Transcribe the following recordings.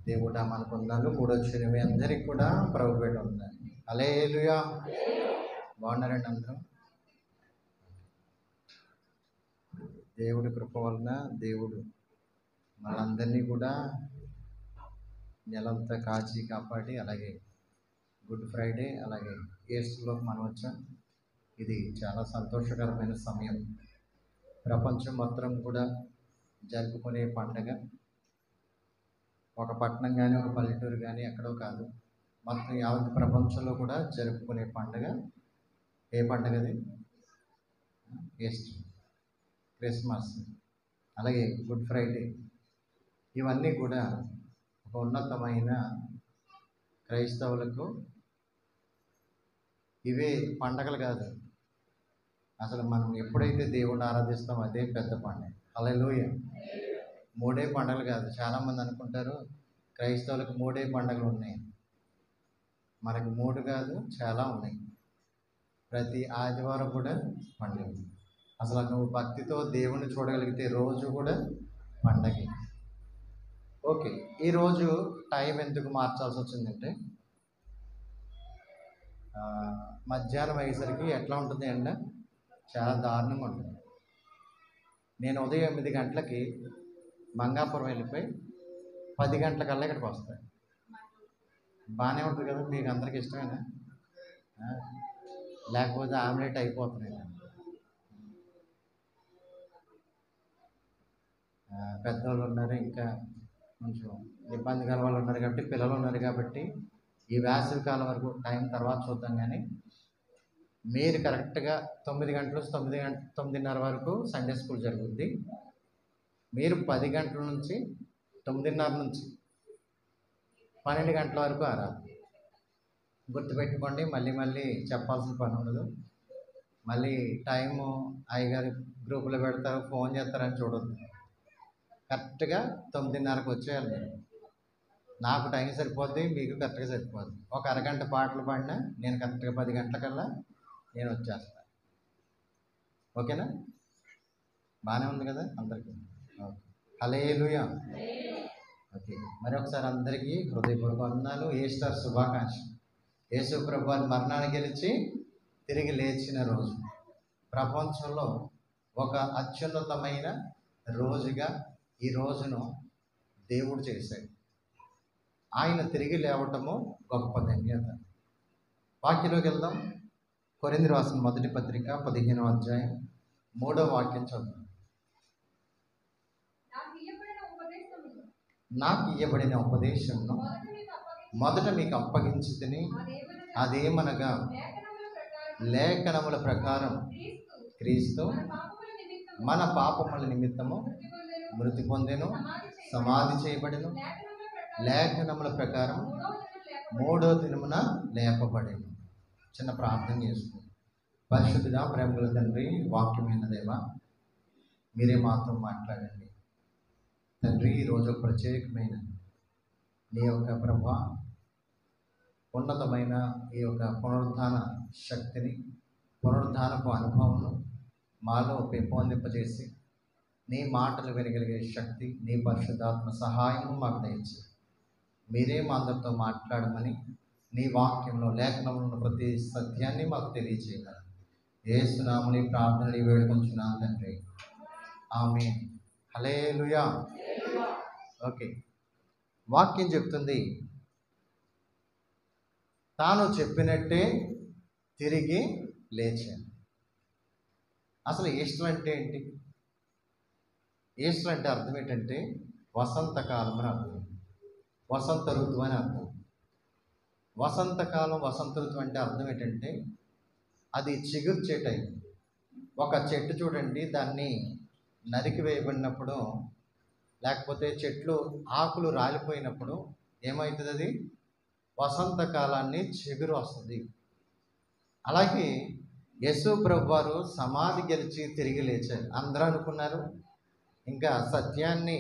దేవుడా మనకు ఉన్నాను. మూడొచ్చిన మీ అందరికి కూడా ప్రభు పేట ఉందండి. హల్లెలూయా. బాగున్నారండి అందరూ? దేవుడి కృప వలన దేవుడు మనందరినీ కూడా నెలంతా కాచి కాపాడి, అలాగే గుడ్ ఫ్రైడే, అలాగే ఈస్టర్లోకి మనం వచ్చాం. ఇది చాలా సంతోషకరమైన సమయం. ప్రపంచం మొత్తం కూడా జరుపుకునే పండగ. ఒక పట్టణం కానీ, ఒక పల్లెటూరు కానీ ఎక్కడో కాదు, మొత్తం యావత్ ప్రపంచంలో కూడా జరుపుకునే పండగ. ఏ పండగ అది? ఈస్టర్, క్రిస్మస్, అలాగే గుడ్ ఫ్రైడే. ఇవన్నీ కూడా ఒక ఉన్నతమైన క్రైస్తవులకు ఇవే పండగలు కాదు. అసలు మనం ఎప్పుడైతే దేవుణ్ణి ఆరాధిస్తామో అదే పెద్ద పండుగ. హల్లెలూయా. మూడే పండుగలు కాదు. చాలామంది అనుకుంటారు క్రైస్తవులకు మూడే పండుగలు ఉన్నాయి. మనకు మూడు కాదు, చాలా ఉన్నాయి. ప్రతి ఆదివారం కూడా పండుగ. అసలు నువ్వు భక్తితో దేవుణ్ణి చూడగలిగితే రోజు కూడా పండగే. ఓకే, ఈరోజు టైం ఎందుకు మార్చాల్సి వచ్చిందంటే, మధ్యాహ్నం అయ్యేసరికి ఎట్లా ఉంటుంది ఎండ? చాలా దారుణంగా ఉంటుంది. నేను ఉదయం 8 గంటలకి మంగాపురం వెళ్ళిపోయి 10 గంటలకల్లా ఇక్కడికి వస్తాను. బాగానే ఉంటుంది కదా, మీకు అందరికి ఇష్టమేనా? లేకపోతే ఆమ్లెట్ అయిపోతున్నాయి. పెద్దవాళ్ళు ఉన్నారు, ఇంకా కొంచెం ఇబ్బందికర వాళ్ళు ఉన్నారు కాబట్టి, పిల్లలు ఉన్నారు కాబట్టి ఈ వేసవి కాలం వరకు టైం తర్వాత చూద్దాం. కానీ మీరు కరెక్ట్గా 9 గంటల నుంచి 9:30 వరకు సండే స్కూల్ జరుగుద్ది. మీరు 10 గంటల నుంచి 9:30 నుంచి 12 గంటల వరకు ఆరాధన. గుర్తుపెట్టుకోండి, మళ్ళీ చెప్పాల్సిన పని ఉండదు. మళ్ళీ టైము అయ్యగారు గ్రూపులో పెడతారు, ఫోన్ చేస్తారని చూడొద్దు. కరెక్ట్గా 9:30కి వచ్చేయాలి మీరు. నాకు టైం సరిపోద్ది, మీకు కరెక్ట్గా సరిపోద్ది. ఒక అరగంట పాటలు పాడినా నేను కరెక్ట్గా 10 గంటలకల్లా నేను వచ్చేస్తాను. ఓకేనా? బాగానే ఉంది కదా అందరికీ? ఓకే, హల్లెలూయా. ఓకే, మరి ఒకసారి అందరికీ హృదయపూర్వక వందనాలు. ఈస్టర్ శుభాకాంక్షలు. యేసు ప్రభువారి మరణాన్ని గెలిచి తిరిగి లేచిన రోజు ప్రపంచంలో ఒక అత్యున్నతమైన రోజుగా ఈ రోజును దేవుడు చేశాడు. ఆయన తిరిగి లేవటము గొప్ప ధన్యత. వాక్యంలోకి వెళ్దాం. కొరింథీయులకు రాసిన మొదటి పత్రిక 15వ అధ్యాయం 3వ వాక్యం చదువు. నాకు ఇయ్యబడిన ఉపదేశమును మొదట మీకు అప్పగించితిని. అదేమనగా, లేఖనముల ప్రకారం క్రీస్తు మన పాపముల నిమిత్తము మృతి పొందెను, సమాధి చేయబడెను, లేఖనముల ప్రకారం 3వ దినమున లేపబడెను. చిన్న ప్రార్థన చేసుకుంటాం. పరిశుద్ధుడా, ప్రేమగల తండ్రి, వాక్యమైన దేవా, మీరే మాతో మాట్లాడండి తండ్రి. ఈరోజు ప్రత్యేకమైన నీ యొక్క ప్రభా, ఉన్నతమైన ఈ యొక్క పునరుద్ధాన శక్తిని, పునరుద్ధానపు అనుభవం మాలో పెంపొందింపజేసి నీ మాటలు వినగలిగే శక్తి, నీ పరిశుద్ధాత్మ సహాయము మాకు దయచేసి మీరే మా అందరితో మాట్లాడమని, నీ వాక్యంలో లేఖనంలో ప్రతి సత్యాన్ని మాకు తెలియజేయాలి. యేసు నామమున ప్రార్థనలు వేడుకొంచున్నాను తండ్రి, ఆమేన్. హల్లెలూయా. ఓకే, వాక్యం చెప్తుంది, తాను చెప్పినట్టే తిరిగి లేచాను. అసలు ఈస్టర్ అంటే ఏంటి? ఈస్టర్ అంటే అర్థం ఏంటంటే వసంతకాలం అని అర్థం. వసంత ఋతువు అని అర్థం. వసంతకాలం, వసంత ఋతువు అంటే అర్థం ఏంటంటే అది చిగుర్చే టైం. ఒక చెట్టు చూడండి, దాన్ని నరికి వేయబడినప్పుడు, లేకపోతే చెట్లు ఆకులు రాలిపోయినప్పుడు ఏమవుతుంది? అది వసంతకాలాన్ని చిగురు వస్తుంది. అలాగే యేసు ప్రభువారు సమాధి గెలిచి తిరిగి లేచారు. అందరూ అనుకున్నారు ఇంకా సత్యాన్ని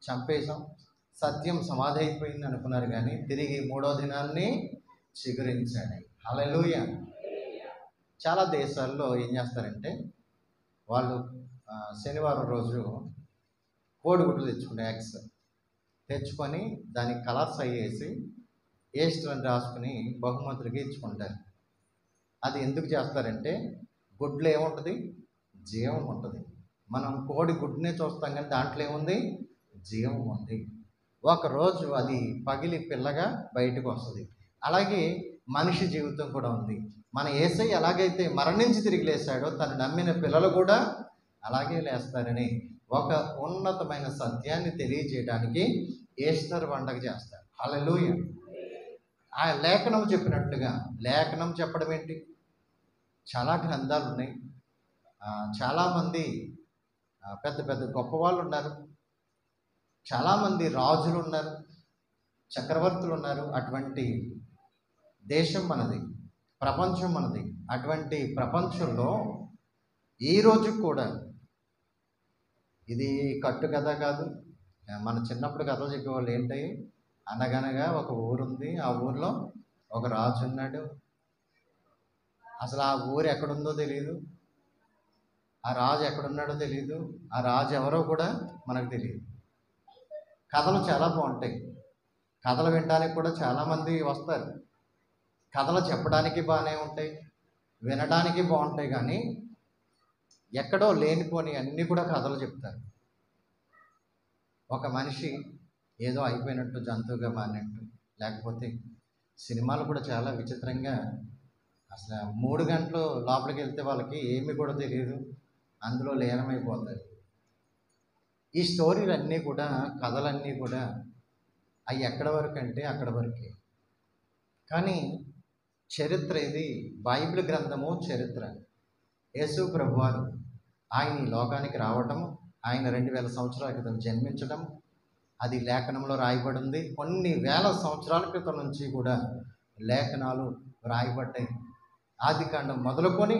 చంపేశాం, సత్యం సమాధి అయిపోయింది అనుకున్నారు. కానీ తిరిగి 3వ దినాన్ని చిగురించాడు. హల్లెలూయా. చాలా దేశాల్లో ఏం చేస్తారంటే, వాళ్ళు శనివారం రోజు కోడిగుడ్లు తెచ్చుకుంటారు, ఎగ్స్ తెచ్చుకొని దానికి కలర్స్ అయ్యేసి ఈస్టర్ అని రాసుకుని బహుమతులకి ఇచ్చుకుంటారు. అది ఎందుకు చేస్తారంటే గుడ్లు ఏముంటుంది? జీవం ఉంటుంది. మనం కోడి గుడ్డునే చూస్తాం కానీ దాంట్లో ఏముంది? జీవం ఉంది. ఒకరోజు అది పగిలి పిల్లగా బయటకు వస్తుంది. అలాగే మనిషి జీవితం కూడా ఉంది. మన యేసయ్య ఎలాగైతే మరణించి తిరిగి లేచాడో తను నమ్మిన పిల్లలు కూడా అలాగే లేస్తారని ఒక ఉన్నతమైన సత్యాన్ని తెలియజేయడానికి ఈస్టర్ పండగ చేస్తారు. హల్లెలూయా. ఆ లేఖనం చెప్పినట్లుగా, లేఖనం చెప్పడం ఏంటి? చాలా గ్రంథాలు ఉన్నాయి. చాలామంది పెద్ద పెద్ద గొప్ప వాళ్ళు ఉన్నారు. చాలామంది రాజులు ఉన్నారు, చక్రవర్తులు ఉన్నారు. అటువంటి దేశం మనది, ప్రపంచం మనది. అటువంటి ప్రపంచంలో ఈరోజు కూడా ఇది కట్టు కథ కాదు. మన చిన్నప్పుడు కథలు చెప్పేవాళ్ళు ఏంటి? అనగనగా ఒక ఊరుంది, ఆ ఊరిలో ఒక రాజు ఉన్నాడు. అసలు ఆ ఊరు ఎక్కడుందో తెలియదు, ఆ రాజు ఎక్కడున్నాడో తెలియదు, ఆ రాజు ఎవరో కూడా మనకు తెలియదు. కథలు చాలా బాగుంటాయి. కథలు వినడానికి కూడా చాలామంది వస్తారు. కథలు చెప్పడానికి బాగానే ఉంటాయి, వినడానికి బాగుంటాయి. కానీ ఎక్కడో లేనిపోని అన్నీ కూడా కథలు చెప్తారు. ఒక మనిషి ఏదో అయిపోయినట్టు, జంతువుగా మారినట్టు, లేకపోతే సినిమాలు కూడా చాలా విచిత్రంగా, అసలు 3 గంటలు లోపలికి వెళ్తే వాళ్ళకి ఏమి కూడా తెలియదు, అందులో లీనమైపోతారు. ఈ స్టోరీలన్నీ కూడా, కథలన్నీ కూడా అవి ఎక్కడ వరకు అంటే అక్కడ వరకే. కానీ చరిత్ర ఇది, బైబిల్ గ్రంథము చరిత్ర. యేసు ప్రభువారు ఆయన ఈ లోకానికి రావటం, ఆయన 2000 సంవత్సరాల క్రితం జన్మించడం, అది లేఖనంలో రాయబడి ఉంది. కొన్ని వేల సంవత్సరాల క్రితం నుంచి కూడా లేఖనాలు రాయబడ్డాయి. ఆదికాండం మొదలుకొని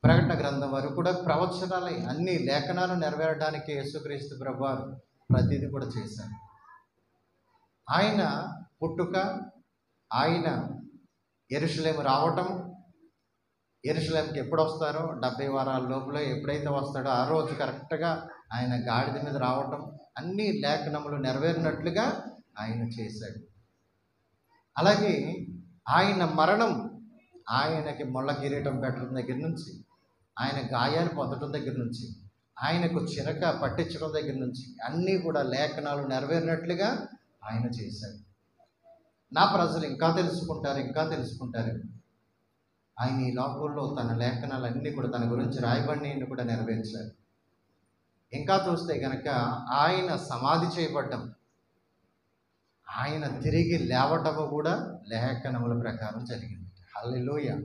ప్రకటన గ్రంథం వరకు కూడా ప్రవచనాలే. అన్ని లేఖనాలు నెరవేరడానికి యేసుక్రీస్తు ప్రభువారు ప్రతిదీ కూడా చేశారు. ఆయన పుట్టుక, ఆయన యెరూషలేము రావటం, యెరూషలేముకి ఎప్పుడు వస్తారో 70 వారాల లోపల ఎప్పుడైతే వస్తాడో ఆ రోజు కరెక్ట్గా ఆయన గాడిద మీద రావటం, అన్ని లేఖనములు నెరవేరినట్లుగా ఆయన చేశాడు. అలాగే ఆయన మరణం, ఆయనకి ముళ్ళ కిరీటం పెట్టడం దగ్గర నుంచి, ఆయన గాయాలు పొందడం దగ్గర నుంచి, ఆయనకు చిరక పట్టించడం దగ్గర నుంచి అన్నీ కూడా లేఖనాలు నెరవేరినట్లుగా ఆయన చేశాడు. నా ప్రజలు ఇంకా తెలుసుకుంటారు, ఇంకా తెలుసుకుంటారు. ఆయన ఈ లోకంలో తన లేఖనాలన్నీ కూడా తన గురించి రాయబడినవి కూడా నెరవేర్చారు. ఇంకా చూస్తే కనుక ఆయన సమాధి చేయబడ్డం, ఆయన తిరిగి లేవటము కూడా లేఖనముల ప్రకారం జరిగింది. హల్లెలూయా.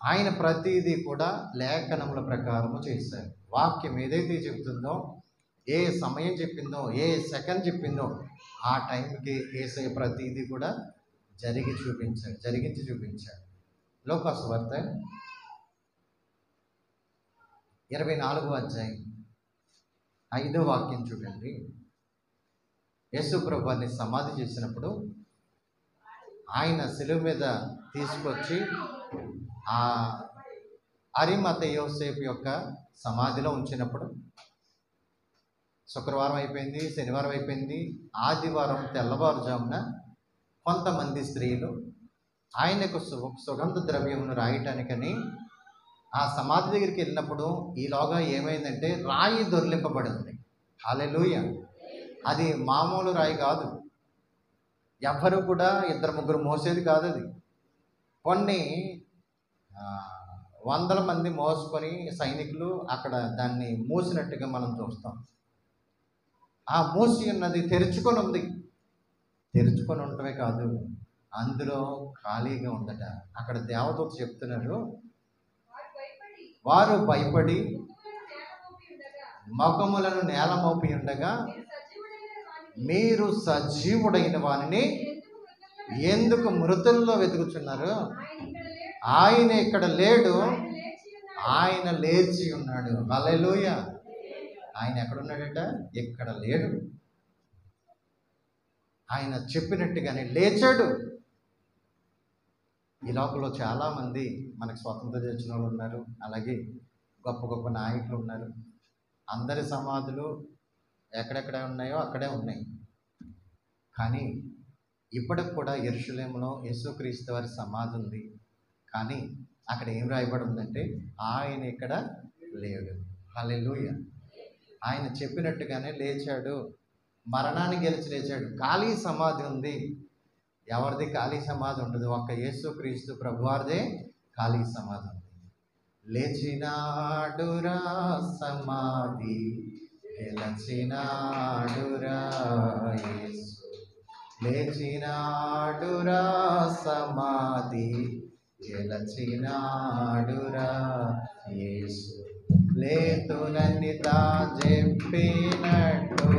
ఆయన ప్రతిదీ కూడా లేఖనముల ప్రకారము చేశారు. వాక్యం ఏదైతే చెప్తుందో, ఏ సమయం చెప్పిందో, ఏ సెకండ్ చెప్పిందో ఆ టైంకి యేసయ్య ప్రతిదీ కూడా జరిగించి చూపించాడు. లూకాసు వార్త 24వ అధ్యాయం 5వ వాక్యం చూడండి. యేసు ప్రభువుని సమాధి చేసినప్పుడు ఆయన శిలువ మీద తీసుకొచ్చి ఆ అరిమత యోసేపు యొక్క సమాధిలో ఉంచినప్పుడు శుక్రవారం అయిపోయింది, శనివారం అయిపోయింది, ఆదివారం తెల్లవారుజామున కొంతమంది స్త్రీలు ఆయనకు సుగంధ ద్రవ్యమును రాయటానికని ఆ సమాధి దగ్గరికి వెళ్ళినప్పుడు ఈలోగా ఏమైందంటే రాయి దొర్లింపబడింది. హల్లెలూయా. అది మామూలు రాయి కాదు, ఎవ్వరు కూడా 2-3 మోసేది కాదు. అది కొన్ని వందల మంది మోసుకొని సైనికులు అక్కడ దాన్ని మూసినట్టుగా మనం చూస్తాం. ఆ మూసి ఉన్నది తెరుచుకొని ఉంది. తెరుచుకొని ఉండటమే కాదు, అందులో ఖాళీగా ఉందట. అక్కడ దేవదూత చెప్తున్నారు, వారు భయపడి ముఖములను నేల మోపి ఉండగా మీరు సజీవుడైన వానిని ఎందుకు మృతుల్లో వెతుకుచున్నారు? ఆయన ఇక్కడ లేడు, ఆయన లేచి ఉన్నాడు. హల్లెలూయా. ఆయన ఎక్కడున్నాడట? ఇక్కడ లేడు. ఆయన చెప్పినట్టుగానే లేచాడు. ఈ లోకంలో చాలామంది మనకు స్వతంత్రం తెచ్చిన వాళ్ళు ఉన్నారు, అలాగే గొప్ప గొప్ప నాయకులు ఉన్నారు. అందరి సమాధులు ఎక్కడెక్కడ ఉన్నాయో అక్కడే ఉన్నాయి. కానీ ఇప్పటికి కూడా యెరూషలేములో యేసుక్రీస్తు వారి సమాధి ఉంది. కానీ అక్కడ ఏం రాయబడి ఉందంటే ఆయన ఇక్కడ లేడు. హల్లెలూయా. ఆయన చెప్పినట్టుగానే లేచాడు, మరణాన్ని గెలిచి లేచాడు. ఖాళీ సమాధి ఉంది. ఎవరిది ఖాళీ సమాధి ఉండదు, ఒక్క యేసుక్రీస్తు ప్రభువారిదే ఖాళీ సమాధి ఉంది. లేచినాడురా సమాధి గెలచినాడురా యేసు, లేచినాడురా సమాధి గెలచినాడురా యేసు. లేతునని తా చెప్పినట్టు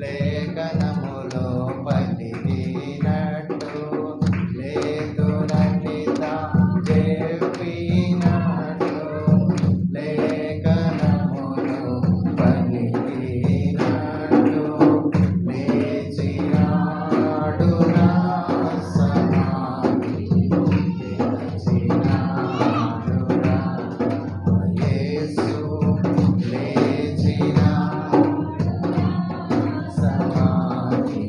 లేఖనములో పలికినట్టు, లేతునని తా చెప్పినట్టు లేఖనములో పలికినట్టు, లేచినాడురా సమాధి గెలచినాడురా యేసు, లేచిన సమాధి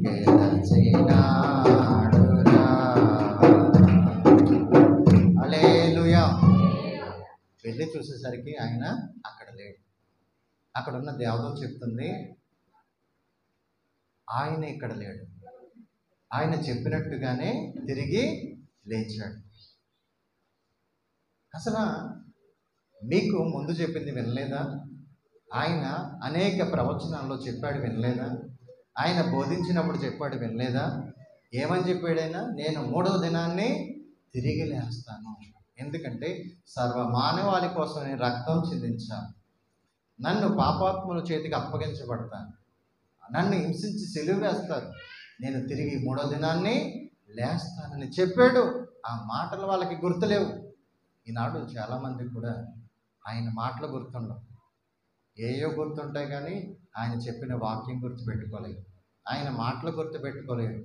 గెలచినాడురా. హల్లెలూయా. వెళ్ళి చూసేసరికి ఆయన అక్కడ లేడు. అక్కడ ఉన్న దేవదూత చెప్తుంది, ఆయన ఇక్కడ లేడు, ఆయన చెప్పినట్టుగానే తిరిగి లేచాడు. అసలు మీకు ముందు చెప్పింది వినలేదా? ఆయన అనేక ప్రవచనాల్లో చెప్పాడు, వినలేదా? ఆయన బోధించినప్పుడు చెప్పాడు, వినలేదా? ఏమని చెప్పాడైనా? నేను 3వ దినాన్ని తిరిగి లేస్తాను. ఎందుకంటే సర్వమానవాళి కోసం నేను రక్తం చిందించాను, నన్ను పాపాత్ముల చేతికి అప్పగించబడతాను, నన్ను హింసించి సిలువ వేస్తారు, నేను తిరిగి 3వ దినాన్ని లేస్తానని చెప్పాడు. ఆ మాటలు వాళ్ళకి గుర్తులేవు. ఈనాడు చాలామంది కూడా ఆయన మాటలు గుర్తుండవు. ఏయో గుర్తుంటాయి కానీ ఆయన చెప్పిన వాక్యం గుర్తుపెట్టుకోలేదు, ఆయన మాటలు గుర్తుపెట్టుకోలేదు.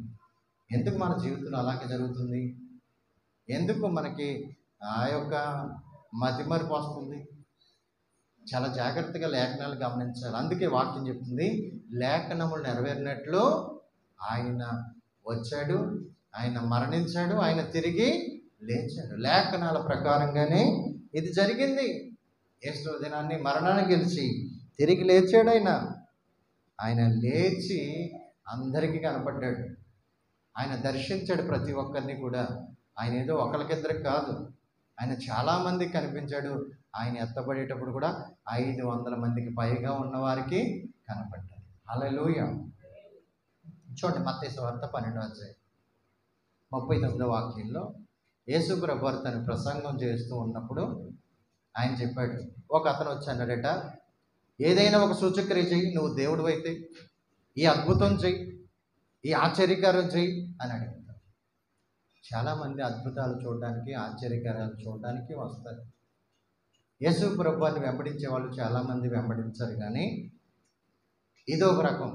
ఎందుకు మన జీవితంలో అలాగే జరుగుతుంది? ఎందుకు మనకి ఆ యొక్క మతిమరుపు వస్తుంది? చాలా జాగ్రత్తగా లేఖనాలు గమనించాలి. అందుకే వాక్యం చెప్తుంది, లేఖనములు నెరవేరినట్లు ఆయన వచ్చాడు, ఆయన మరణించాడు, ఆయన తిరిగి లేచాడు. లేఖనాల ప్రకారంగానే ఇది జరిగింది. యేసు దినాన్ని మరణాన్ని గెలిచి తిరిగి లేచాడు. ఆయన లేచి అందరికీ కనపడ్డాడు. ఆయన దర్శించాడు ప్రతి ఒక్కరిని కూడా. ఆయన ఏదో ఒకరికిద్దరికి కాదు, ఆయన చాలామందికి కనిపించాడు. ఆయన ఎత్తబడేటప్పుడు కూడా 500 మందికి పైగా ఉన్నవారికి కనపడ్డాడు. హల్లెలూయా. చూడండి, మత్తయి సువార్త 12:39 వాక్యంలో యేసు ప్రభువారు తన ప్రసంగం చేస్తూ ఉన్నప్పుడు ఆయన చెప్పాడు, ఒక అతను వచ్చి అన్నాడట, ఏదైనా ఒక సూచక్రియ చెయ్యి, నువ్వు దేవుడు అయితే ఈ అద్భుతం చెయ్యి, ఈ ఆశ్చర్యకారం చెయ్యి అని అడిగాడు. చాలామంది అద్భుతాలు చూడడానికి, ఆశ్చర్యకారాలు చూడడానికి వస్తారు. యేసు ప్రభువాన్ని వెంబడించే వాళ్ళు చాలామంది వెంబడించారు. కానీ ఇది ఒక రకం.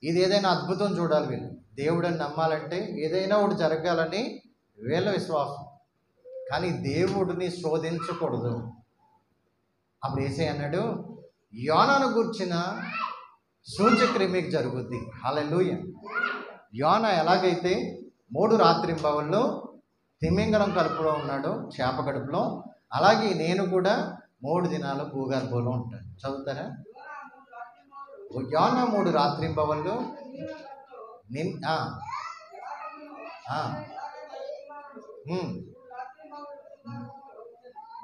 ఇది ఏదైనా అద్భుతం చూడాలి వీళ్ళు, దేవుడని నమ్మాలంటే ఏదైనా ఒకటి జరగాలని వీళ్ళ విశ్వాసం. కానీ దేవుడిని శోధించకూడదు. అప్పుడు యేసయ్య అన్నాడు, యోనాను గూర్చిన సూచక్రియ మీకు జరుగుద్ది. హల్లెలూయా. యోనా ఎలాగైతే 3 రాత్రింబవళ్ళు తిమింగలం కడుపులో ఉన్నాడు, చేప కడుపులో, అలాగే నేను కూడా 3 దినాలు భూగర్భంలో ఉంటాను. చదువుతారా? యోనా 3 రాత్రింబవళ్ళు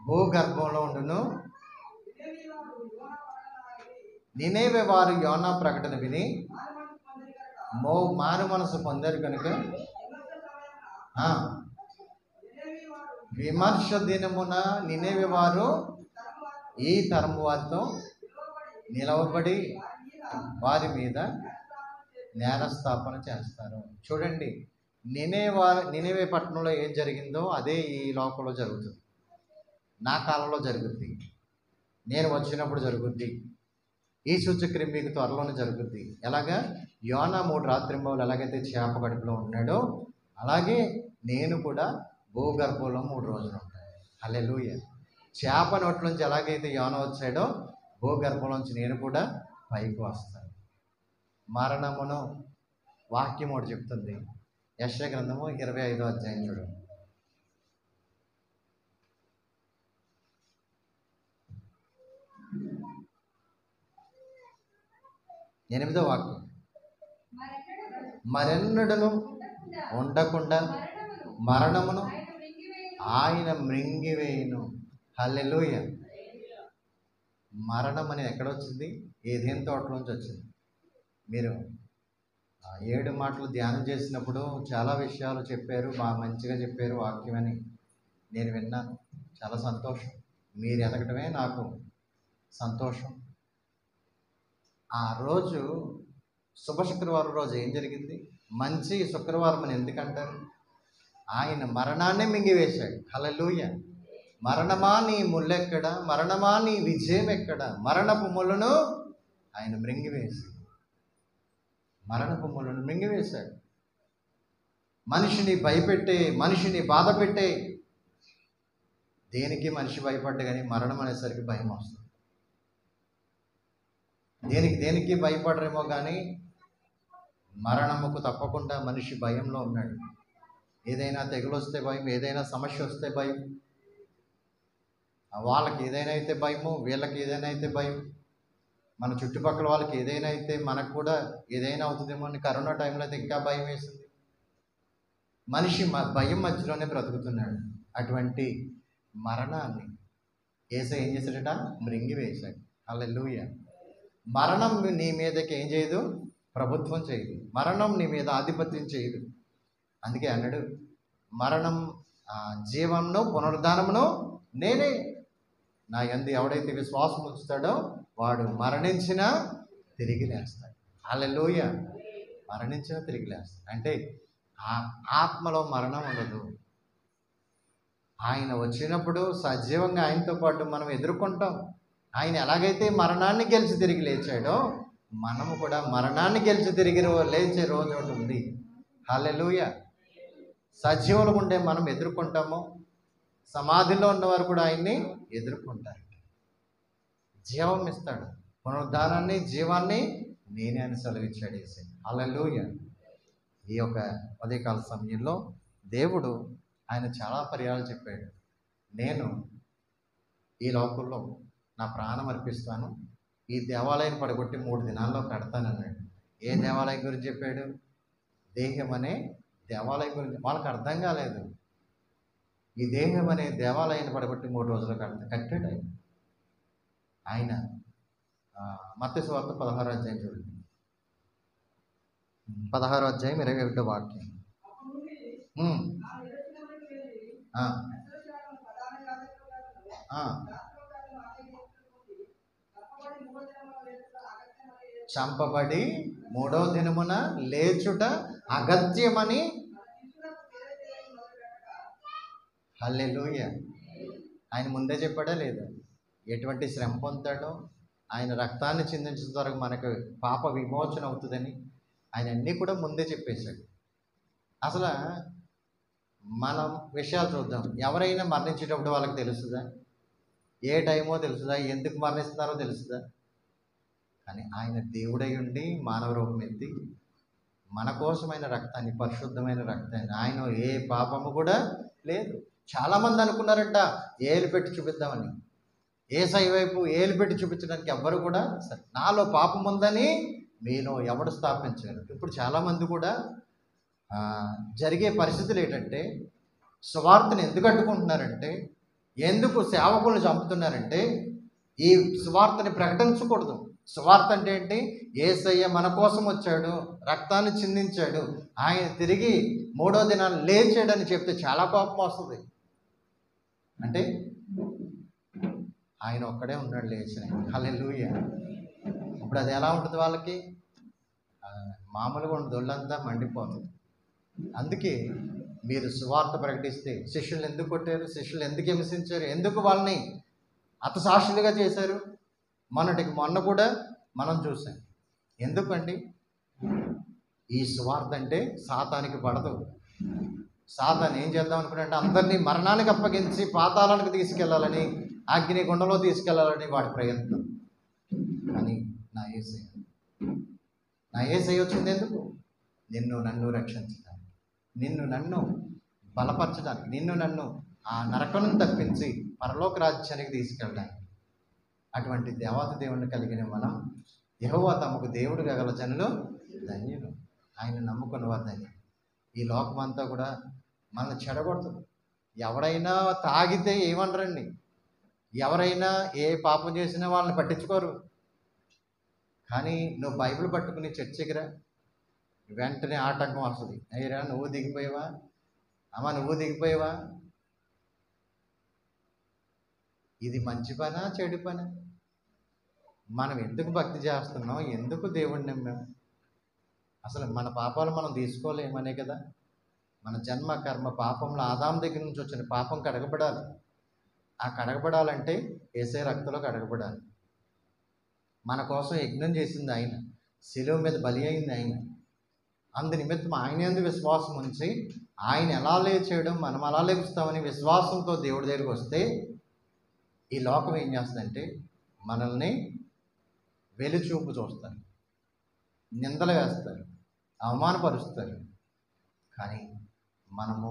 భూగర్భంలో ఉండును. నినేవే వారు యోనా ప్రకటన విని మారు మనసు పొందారు కనుక విమర్శ దినమున నినేవే వారు ఈ తరము వారితో నిలవబడి వారి మీద నేరస్థాపన చేస్తారు. చూడండి, నినేవే పట్టణంలో ఏం జరిగిందో అదే ఈ లోకంలో జరుగుతుంది. నా కాలంలో జరుగుద్ది, నేను వచ్చినప్పుడు జరుగుద్ది. ఈ సూచక్రియ మీకు త్వరలోనే జరుగుద్ది. ఎలాగా? యోనా 3 రాత్రింబవళ్ళు ఎలాగైతే చేప కడుపులో ఉన్నాడో అలాగే నేను కూడా భూగర్భంలో 3 రోజులు ఉంటాను. హల్లెలూయా. చేప నోట్లోంచి ఎలాగైతే యోనా వచ్చాడో భూగర్భంలోంచి నేను కూడా పైకి వస్తారు. మరణమును వాక్యం ఒకటి చెప్తుంది. యెషయా గ్రంథము 25వ అధ్యాయం చూడండి. 8వ వాక్యం. మరెన్నడను ఉండకుండా మరణమును ఆయన మృంగివేయును. హల్లెలూయా. మరణం అనేది ఎక్కడొచ్చింది? ఏదైనా తోటలోంచి వచ్చింది. మీరు 7 మాటలు ధ్యానం చేసినప్పుడు చాలా విషయాలు చెప్పారు, బాగా మంచిగా చెప్పారు వాక్యం అని నేను విన్నాను. చాలా సంతోషం. మీరు ఎదగటమే నాకు సంతోషం. ఆ రోజు శుభ శుక్రవారం రోజు ఏం జరిగింది? మంచి శుక్రవారం అని ఎందుకంటారు? ఆయన మరణాన్ని మింగివేశాడు. హల్లెలూయా. మరణమా నీ ముళ్ళెక్కడ, మరణమా నీ విజయం ఎక్కడ? మరణపు ముళ్ళను ఆయన మృంగివేసి, మరణపు ముళ్ళను మృంగివేశాడు. మనిషిని భయపెట్టే, మనిషిని బాధ పెట్టే, దేనికి మనిషి భయపడ్డ కానీ మరణం అనేసరికి భయం వస్తుంది. దేనికి భయపడరేమో కానీ మరణముకు తప్పకుండా మనిషి భయంలో ఉన్నాడు. ఏదైనా తెగులు వస్తే భయం, ఏదైనా సమస్య వస్తే భయం, వాళ్ళకి ఏదైనా అయితే భయము, వీళ్ళకి ఏదైనా అయితే భయం, మన చుట్టుపక్కల వాళ్ళకి ఏదైనా అయితే మనకు కూడా ఏదైనా అవుతుందేమో అని కరోనా టైంలో అయితే ఇంకా భయం వేసింది. మనిషి భయం మధ్యలోనే బ్రతుకుతున్నాడు. అటువంటి మరణాన్ని యేసు ఏం చేశాడట? మృంగివేశాడు. హల్లెలూయా. మరణం నీ మీదకి ఏం చేయదు? ప్రభుత్వం చేయదు. మరణం నీ మీద ఆధిపత్యం చేయదు. అందుకే అన్నాడు, మరణం జీవమును పునరుద్ధానమును నేనే. నా యందు ఎవడైతే విశ్వాసం ఉంచుతాడో వాడు మరణించినా తిరిగి లేస్తాడు. హల్లెలూయా. మరణించినా తిరిగి లేస్తాడు. అంటే ఆత్మలో మరణం ఉండదు. ఆయన వచ్చినప్పుడు సజీవంగా ఆయనతో పాటు మనం ఎదుర్కొంటాం. ఆయన ఎలాగైతే మరణాన్ని గెలిచి తిరిగి లేచాడో మనము కూడా మరణాన్ని గెలిచి తిరిగి లేచే రోజు ఒకటి ఉంది. హల్లెలూయా. సజీవులు ఉండే మనం ఎదుర్కొంటాము. సమాధిలో ఉన్నవారు కూడా ఆయన్ని ఎదుర్కొంటారు. జీవం ఇస్తాడు. పునరుద్ధానాన్ని, జీవాన్ని నేనే అని సెలవిచ్చాడు యేసు. హల్లెలూయా. ఈ యొక్క ఉదయకాల సమయంలో దేవుడు ఆయన చాలా పర్యాలు చెప్పాడు. నేను ఈ లోకంలో నా ప్రాణం అర్పిస్తాను, ఈ దేవాలయం పడగొట్టి 3 దినాల్లో కడతానన్నాడు. ఏ దేవాలయం గురించి చెప్పాడు? దేహం అనే దేవాలయం గురించి. వాళ్ళకి అర్థం కాలేదు. ఈ దేహం అనే దేవాలయాన్ని పడగొట్టి 3 రోజుల్లో కట్టాడు ఆయన. ఆయన మత్తయి సువార్త 16వ అధ్యాయం చూడండి. 16వ అధ్యాయం 21వ వాక్యం. చంపబడి 3వ దినమున లేచుట అగత్యమని. హల్లెలూయా. ఆయన ముందే చెప్పాడా లేదా? ఎటువంటి శ్రమ పొందుతాడో, ఆయన రక్తాన్ని చిందించిన ద్వారా మనకు పాప విమోచన అవుతుందని ఆయన అన్నీ కూడా ముందే చెప్పేశాడు. అసలు మనం విషయాలు చూద్దాం. ఎవరైనా మరణించేటప్పుడు వాళ్ళకి తెలుస్తుందా? ఏ టైమో తెలుస్తుందా? ఎందుకు మరణిస్తున్నారో తెలుస్తుందా? కానీ ఆయన దేవుడై ఉండి మానవ రూపం ఎత్తి మన కోసమైన రక్తాన్ని, పరిశుద్ధమైన రక్తాన్ని, ఆయన ఏ పాపము కూడా లేదు. చాలామంది అనుకున్నారంట ఏలు పెట్టి చూపిద్దామని. యేసయ్య వైపు ఏలు పెట్టి చూపించడానికి ఎవ్వరు కూడా నాలో పాపం ఉందని మీలో ఎవడు స్థాపించగలరు? ఇప్పుడు చాలామంది కూడా జరిగే పరిస్థితులు ఏంటంటే, సువార్తను ఎందుకు అడ్డుకుంటున్నారంటే, ఎందుకు సేవకులను చంపుతున్నారంటే, ఈ సువార్తని ప్రకటించకూడదు. సువార్త అంటే ఏంటి? యేసయ్య మన కోసం వచ్చాడు, రక్తాన్ని చిందించాడు, ఆయన తిరిగి 3వ దినాన్ని లేచాడని చెప్తే చాలా కోపం వస్తుంది. అంటే ఆయన ఒక్కడే ఉన్నాడు లేచిన. హల్లెలూయా. ఇప్పుడు అది ఎలా ఉంటుంది వాళ్ళకి? మామూలుగా ఉండదు, ఒళ్ళంతా మండిపోతుంది. అందుకే మీరు సువార్త ప్రకటిస్తే శిష్యులు ఎందుకు కొట్టారు? శిష్యులు ఎందుకు హింసించారు? ఎందుకు వాళ్ళని హతసాక్షులుగా చేశారు? మొన్న కూడా మనం చూసాం. ఎందుకండి? ఈ సువార్త అంటే సాతానికి పడదు. సాతాను ఏం చేద్దాం అనుకున్నాడంటే అందరినీ మరణానికి అప్పగించి పాతాళానికి తీసుకెళ్లాలని, అగ్ని గుండంలో తీసుకెళ్లాలని వాడి ప్రయత్నం. కానీ నా యేసయ్య నా యేసయ్య వచ్చింది ఎందుకు? నిన్ను నన్ను రక్షించడానికి, నిన్ను నన్ను బలపరచడానికి, నిన్ను నన్ను ఆ నరకం తప్పించి పరలోక రాజ్యానికి తీసుకెళ్ళడానికి. అటువంటి దేవాతి దేవుడిని కలిగిన మనం యెహోవా తమకు దేవుడుగా గల జనులు ధన్యులు. ఆయన నమ్ముకున్న వారు ధన్యులు. ఈ లోకమంతా కూడా మనల్ని చెడగొడుతుంది. ఎవరైనా తాగితే ఏమనరండి, ఎవరైనా ఏ పాపం చేసినా వాళ్ళని పట్టించుకోరు. కానీ నువ్వు బైబిల్ పట్టుకుని చర్చికి రా, వెంటనే ఆటంకం వస్తుంది. అయ్యరా నువ్వు దిగిపోయావా, అమ్మ నువ్వు దిగిపోయావా. ఇది మంచి పనా చెడు పనా? మనం ఎందుకు భక్తి చేస్తున్నాం, ఎందుకు దేవుడిని నమ్మాం? అసలు మన పాపాలు మనం తీసుకోలేమనే కదా. మన జన్మ కర్మ పాపంలో ఆదాం దగ్గర నుంచి వచ్చిన పాపం కడగబడాలి. ఆ కడగబడాలంటే యేసే రక్తంలో కడగబడాలి. మన కోసం యజ్ఞం చేసింది ఆయన, శిలువ మీద బలి అయింది ఆయన. అందు నిమిత్తం ఆయన యందు విశ్వాసం ఉంచి ఆయన ఎలా లేచేయడం మనం అలా లెగుస్తామని విశ్వాసంతో దేవుడి దగ్గరికి వస్తే ఈ లోకం ఏం చేస్తుందంటే మనల్ని వెలుచూపు చూస్తారు, నిందలు వేస్తారు, అవమానపరుస్తారు. కానీ మనము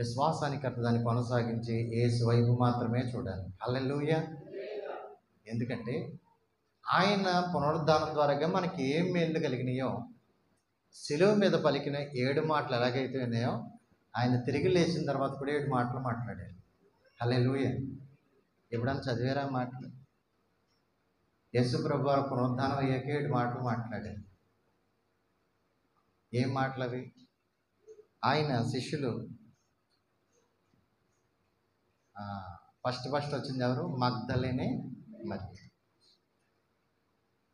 విశ్వాసానికి దాన్ని కొనసాగించి యేసు వైపు మాత్రమే చూడాలి. హల్లెలూయా. ఎందుకంటే ఆయన పునరుద్ధానం ద్వారా మనకి ఏం మేలు కలిగినాయో, శిలువ మీద పలికిన 7 మాటలు ఎలాగైతే ఉన్నాయో ఆయన తిరిగి లేచిన తర్వాత కూడా 7 మాటలు మాట్లాడారు. హల్లెలూయా. ఎప్పుడన్నా చదివారా మాటలు? యేసు ప్రభువు పునరుద్ధానం అయ్యాక 7 మాటలు మాట్లాడారు. ఏం మాటలు అవి? ఆయన శిష్యులు ఫస్ట్ వచ్చింది ఎవరు? మగ్దలేనే మరియ,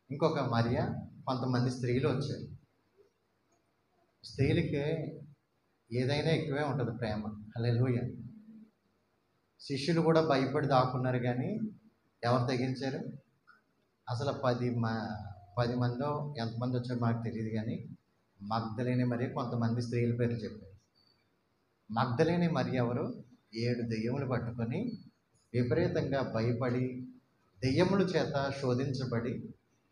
ఇంకొక మరియ, కొంతమంది స్త్రీలు వచ్చారు. స్త్రీలకి ఏదైనా ఎక్కువే ఉంటుంది ప్రేమ. హల్లెలూయా. శిష్యులు కూడా భయపడి దాక్కున్నారు, కానీ ఎవరు తెగించారు? అసలు 10 మందో ఎంతమంది వచ్చారో మనకు తెలియదు, కానీ మగ్దలేనే మరియ కొంతమంది స్త్రీల పేరు చెప్పారు. మగ్దలేనే మరియ ఎవరు? 7 దెయ్యములు పట్టుకొని విపరీతంగా భయపడి దెయ్యముల చేత శోధించబడి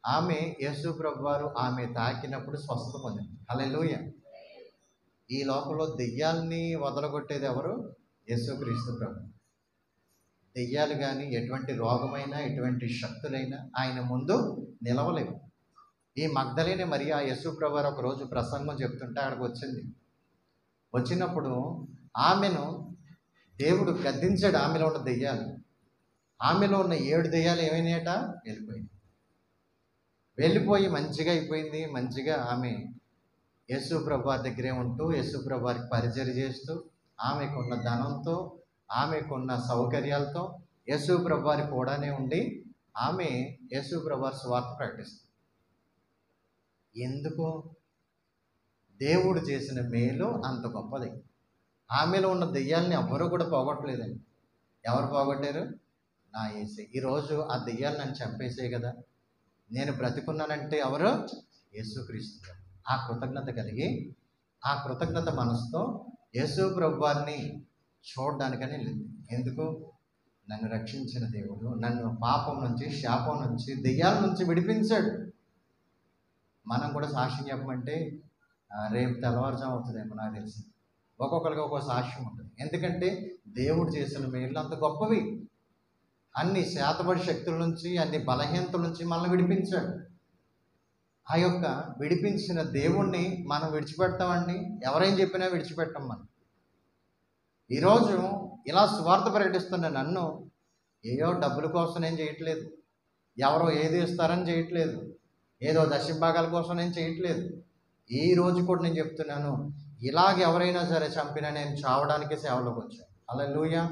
ఆమె యేసు ప్రభువారు ఆమె తాకినప్పుడు స్వస్థత పొందింది. హల్లెలూయా. ఈ లోకంలో దెయ్యాల్ని వదలగొట్టేది ఎవరు? యేసుక్రీస్తు ప్రభు. దెయ్యాలు కానీ ఎటువంటి రోగమైనా ఎటువంటి శక్తులైనా ఆయన ముందు నిలవలేవు. ఈ మగ్దలేనే మరియ యేసు ప్రభువారు ఒకరోజు ప్రసంగం చెప్తుంటే అక్కడికి వచ్చింది. వచ్చినప్పుడు ఆమెను దేవుడు గద్దించాడు. ఆమెలో ఉన్న దెయ్యాలు, ఆమెలో ఉన్న 7 దెయ్యాలు ఏమైనాయట? వెళ్ళిపోయి మంచిగా అయిపోయింది. మంచిగా ఆమె యేసు ప్రభువారి దగ్గరే ఉంటూ యేసు ప్రభువారికి పరిచర్య చేస్తూ ఆమెకున్న ధనంతో ఆమెకున్న సౌకర్యాలతో యేసు ప్రభువారి కూడానే ఉండి ఆమె యేసు ప్రభువారి సువార్త ప్రకటిస్తుంది. ఎందుకు? దేవుడు చేసిన మేలు అంత గొప్పది. ఆమెలో ఉన్న దెయ్యాలని ఎవ్వరూ కూడా పోగొట్టలేదండి. ఎవరు పోగొట్టారు? నా యేసే. ఈరోజు ఆ దెయ్యాలు నన్ను చంపేసే కదా, నేను బ్రతికున్నానంటే ఎవరు? యేసుక్రీస్తు. ఆ కృతజ్ఞత కలిగి ఆ కృతజ్ఞత మనసుతో యేసు ప్రభువారిని చూడడానికని వెళ్ళింది. ఎందుకు? నన్ను రక్షించిన దేవుడు నన్ను పాపం నుంచి, శాపం నుంచి, దెయ్యాల నుంచి విడిపించాడు. మనం కూడా సాక్ష్యం చెప్పమంటే రేపు తెల్లవారుజాము అవుతుందేమో నాకు తెలిసి. ఒక్కొక్కరికి ఒక్కొక్క సాక్ష్యం ఉంటుంది. ఎందుకంటే దేవుడు చేసిన మేలు అంత గొప్పవి. అన్ని శాతపడి శక్తుల నుంచి, అన్ని బలహీనతల నుంచి మనల్ని విడిపించాడు. ఆ యొక్క విడిపించిన దేవుణ్ణి మనం విడిచిపెడతామండి? ఎవరైనా చెప్పినా విడిచిపెట్టాం మనం. ఈరోజు ఇలా సువార్త ప్రకటిస్తున్న నన్ను ఏదో డబ్బుల కోసం నేను చేయట్లేదు, ఎవరో ఏది ఇస్తారని చేయట్లేదు, ఏదో దశభాగాల కోసం నేను చేయట్లేదు. ఈ రోజు కూడా నేను చెప్తున్నాను, ఇలాగ ఎవరైనా సరే చంపినా నేను చావడానికి సేవలోకి వచ్చాను. హల్లెలూయా.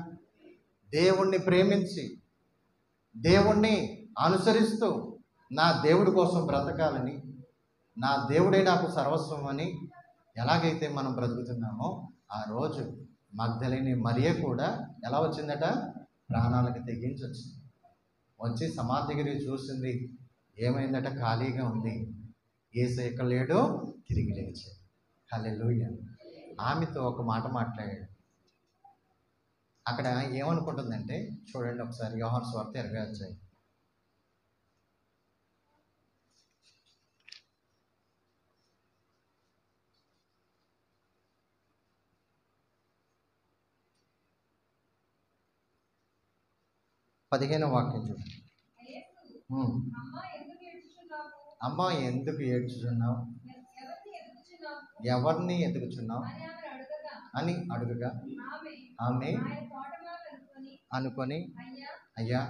దేవుణ్ణి ప్రేమించి దేవుణ్ణి అనుసరిస్తూ నా దేవుడి కోసం బ్రతకాలని, నా దేవుడే నాకు సర్వస్వం అని ఎలాగైతే మనం బ్రతుకుతున్నామో ఆ రోజు మగ్దలేని మరియ కూడా ఎలా వచ్చిందట? ప్రాణాలకు తెగించి వచ్చింది. వచ్చి సమాధి దగ్గరికి చూసింది. ఏమైందట? ఖాళీగా ఉంది. యేసయ్య ఇక్కడ లేడు, తిరిగి లేచాడు. హల్లెలూయా. ఆమెతో ఒక మాట మాట్లాడాడు. అక్కడ ఏమనుకుంటుందంటే చూడండి ఒకసారి, యోహాను సువార్త 20వ అధ్యాయం. 15వ వాక్యం చూడండి. అమ్మ ఎందుకు ఏడ్చుచున్నావు, ఎవరిని ఎదుగుచున్నావు అని అడుగగా ఆమె అనుకొని, అయ్యా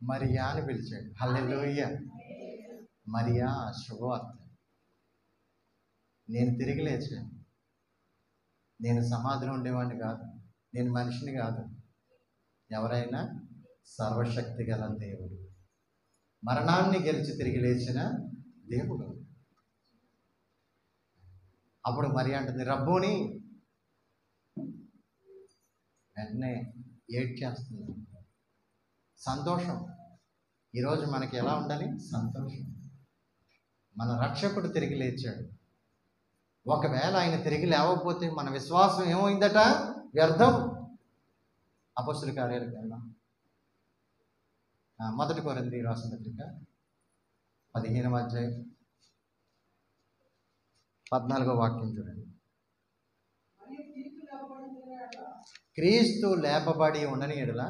మరియా అని పిలిచాడు. హల్లెలూయా. మరియా శుభవార్త. నేను తిరిగి లేచాను. నేను సమాధిలో ఉండేవాడిని కాదు, నేను మనిషిని కాదు. ఎవరైనా సర్వశక్తి గల దేవుడు, మరణాన్ని గెలిచి తిరిగి లేచిన దేవుడు. అప్పుడు మరి అంటుంది రబ్బోని. వెంటనే ఏడ్చేస్తుంది. సంతోషం. ఈరోజు మనకి ఎలా ఉండాలి? సంతోషం. మన రక్షకుడు తిరిగి లేచాడు. ఒకవేళ ఆయన తిరిగి లేవకపోతే మన విశ్వాసం ఏమైందట? వ్యర్థం. అపొస్తలుల కార్యాల గ్రంథం 1 కొరింథీ రాసిన పత్రిక 15వ అధ్యాయం 14వ వాక్యం చూడండి. క్రీస్తు లేపబడి ఉండని ఎడల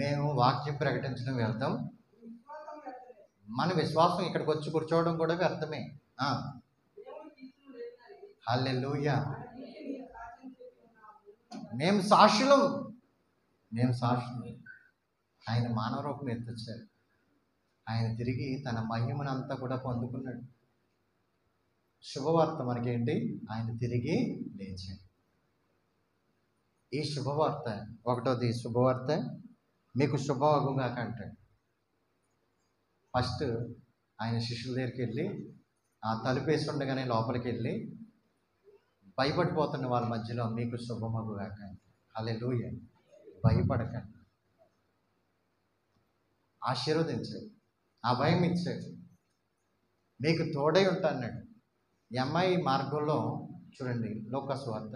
మేము వాక్యం ప్రకటించడం వ్యర్థం. మన విశ్వాసం ఇక్కడికి వచ్చి కూర్చోవడం కూడా వ్యర్థమే. హల్లెలూయా. మేము సాక్షులం. ఆయన మానవ రూపం ఎత్తొచ్చారు. ఆయన తిరిగి తన మహిమనంతా కూడా పొందుకున్నాడు. శుభవార్త మనకేంటి? ఆయన తిరిగి లేచాడు. ఈ శుభవార్త, ఒకటోది శుభవార్త మీకు శుభమగుగాక అంటాడు. ఫస్ట్ ఆయన శిష్యుల దగ్గరికి వెళ్ళి ఆ తలుపు వేసి ఉండగానే లోపలికి వెళ్ళి భయపడిపోతున్న వాళ్ళ మధ్యలో మీకు శుభమగుగాక అంటాడు. హల్లెలూయా. భయపడకండి. ఆశీర్వదించాడు. ఆ భయం ఇచ్చాడు. మీకు తోడై ఉంటా అన్నాడు. ఈ అమ్మాయి మార్గంలో చూడండి, లూకా సువార్త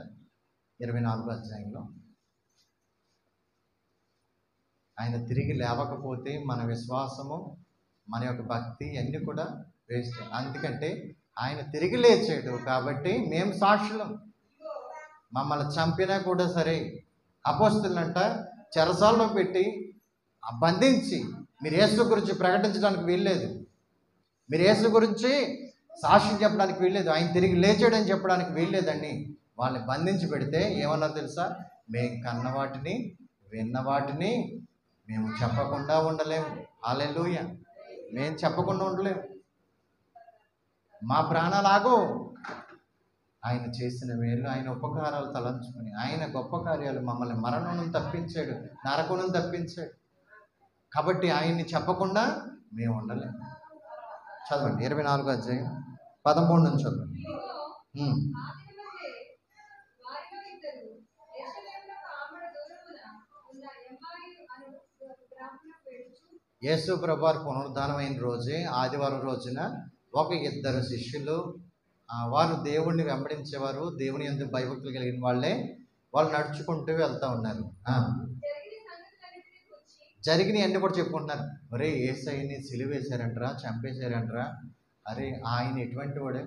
24వ అధ్యాయంలో ఆయన తిరిగి లేవకపోతే మన విశ్వాసము, మన యొక్క భక్తి అన్నీ కూడా వేస్ట్. అందుకంటే ఆయన తిరిగి లేచాడు కాబట్టి మేము సాక్షులం. మమ్మల్ని చంపినా కూడా సరే, అపోస్తలులంట చెరసాలలో పెట్టి బంధించి మీరు యేసు గురించి ప్రకటించడానికి వీల్లేదు, మీరు యేసు గురించి సాక్ష్యం చెప్పడానికి వీల్లేదు, ఆయన తిరిగి లేచాడని చెప్పడానికి వీల్లేదండి. వాళ్ళని బంధించి పెడితే ఏమన్నా తెలుసా? మేము కన్న వాటిని విన్న వాటిని మేము చెప్పకుండా ఉండలేము. హల్లెలూయా. మేము చెప్పకుండా ఉండలేము. మా ప్రాణాలాగో ఆయన చేసిన మేలు, ఆయన ఉపకారాలు తలంచుకొని, ఆయన గొప్ప కార్యాలు మమ్మల్ని మరణం తప్పించాడు, నరకం తప్పించాడు. కాబట్టి ఆయన్ని చెప్పకుండా మేము ఉండలేము. చదవండి 24వ అధ్యాయం 13 నుంచి చదవండి. యేసు ప్రభువారు పునరుద్ధానమైన రోజే ఆదివారం రోజున ఒక 2 శిష్యులు, వారు దేవుణ్ణి వెంబడించేవారు, దేవుని యందు భయభక్తులు కలిగిన వాళ్ళే, వాళ్ళు నడుచుకుంటూ వెళ్తూ ఉన్నారు. జరిగిన అన్ని కూడా చెప్పుకుంటున్నారు. అరే యేసయ్యని సిలువ వేశారంటరా, చంపేశారంటరా. అరే ఆయన ఎటువంటి వాడే?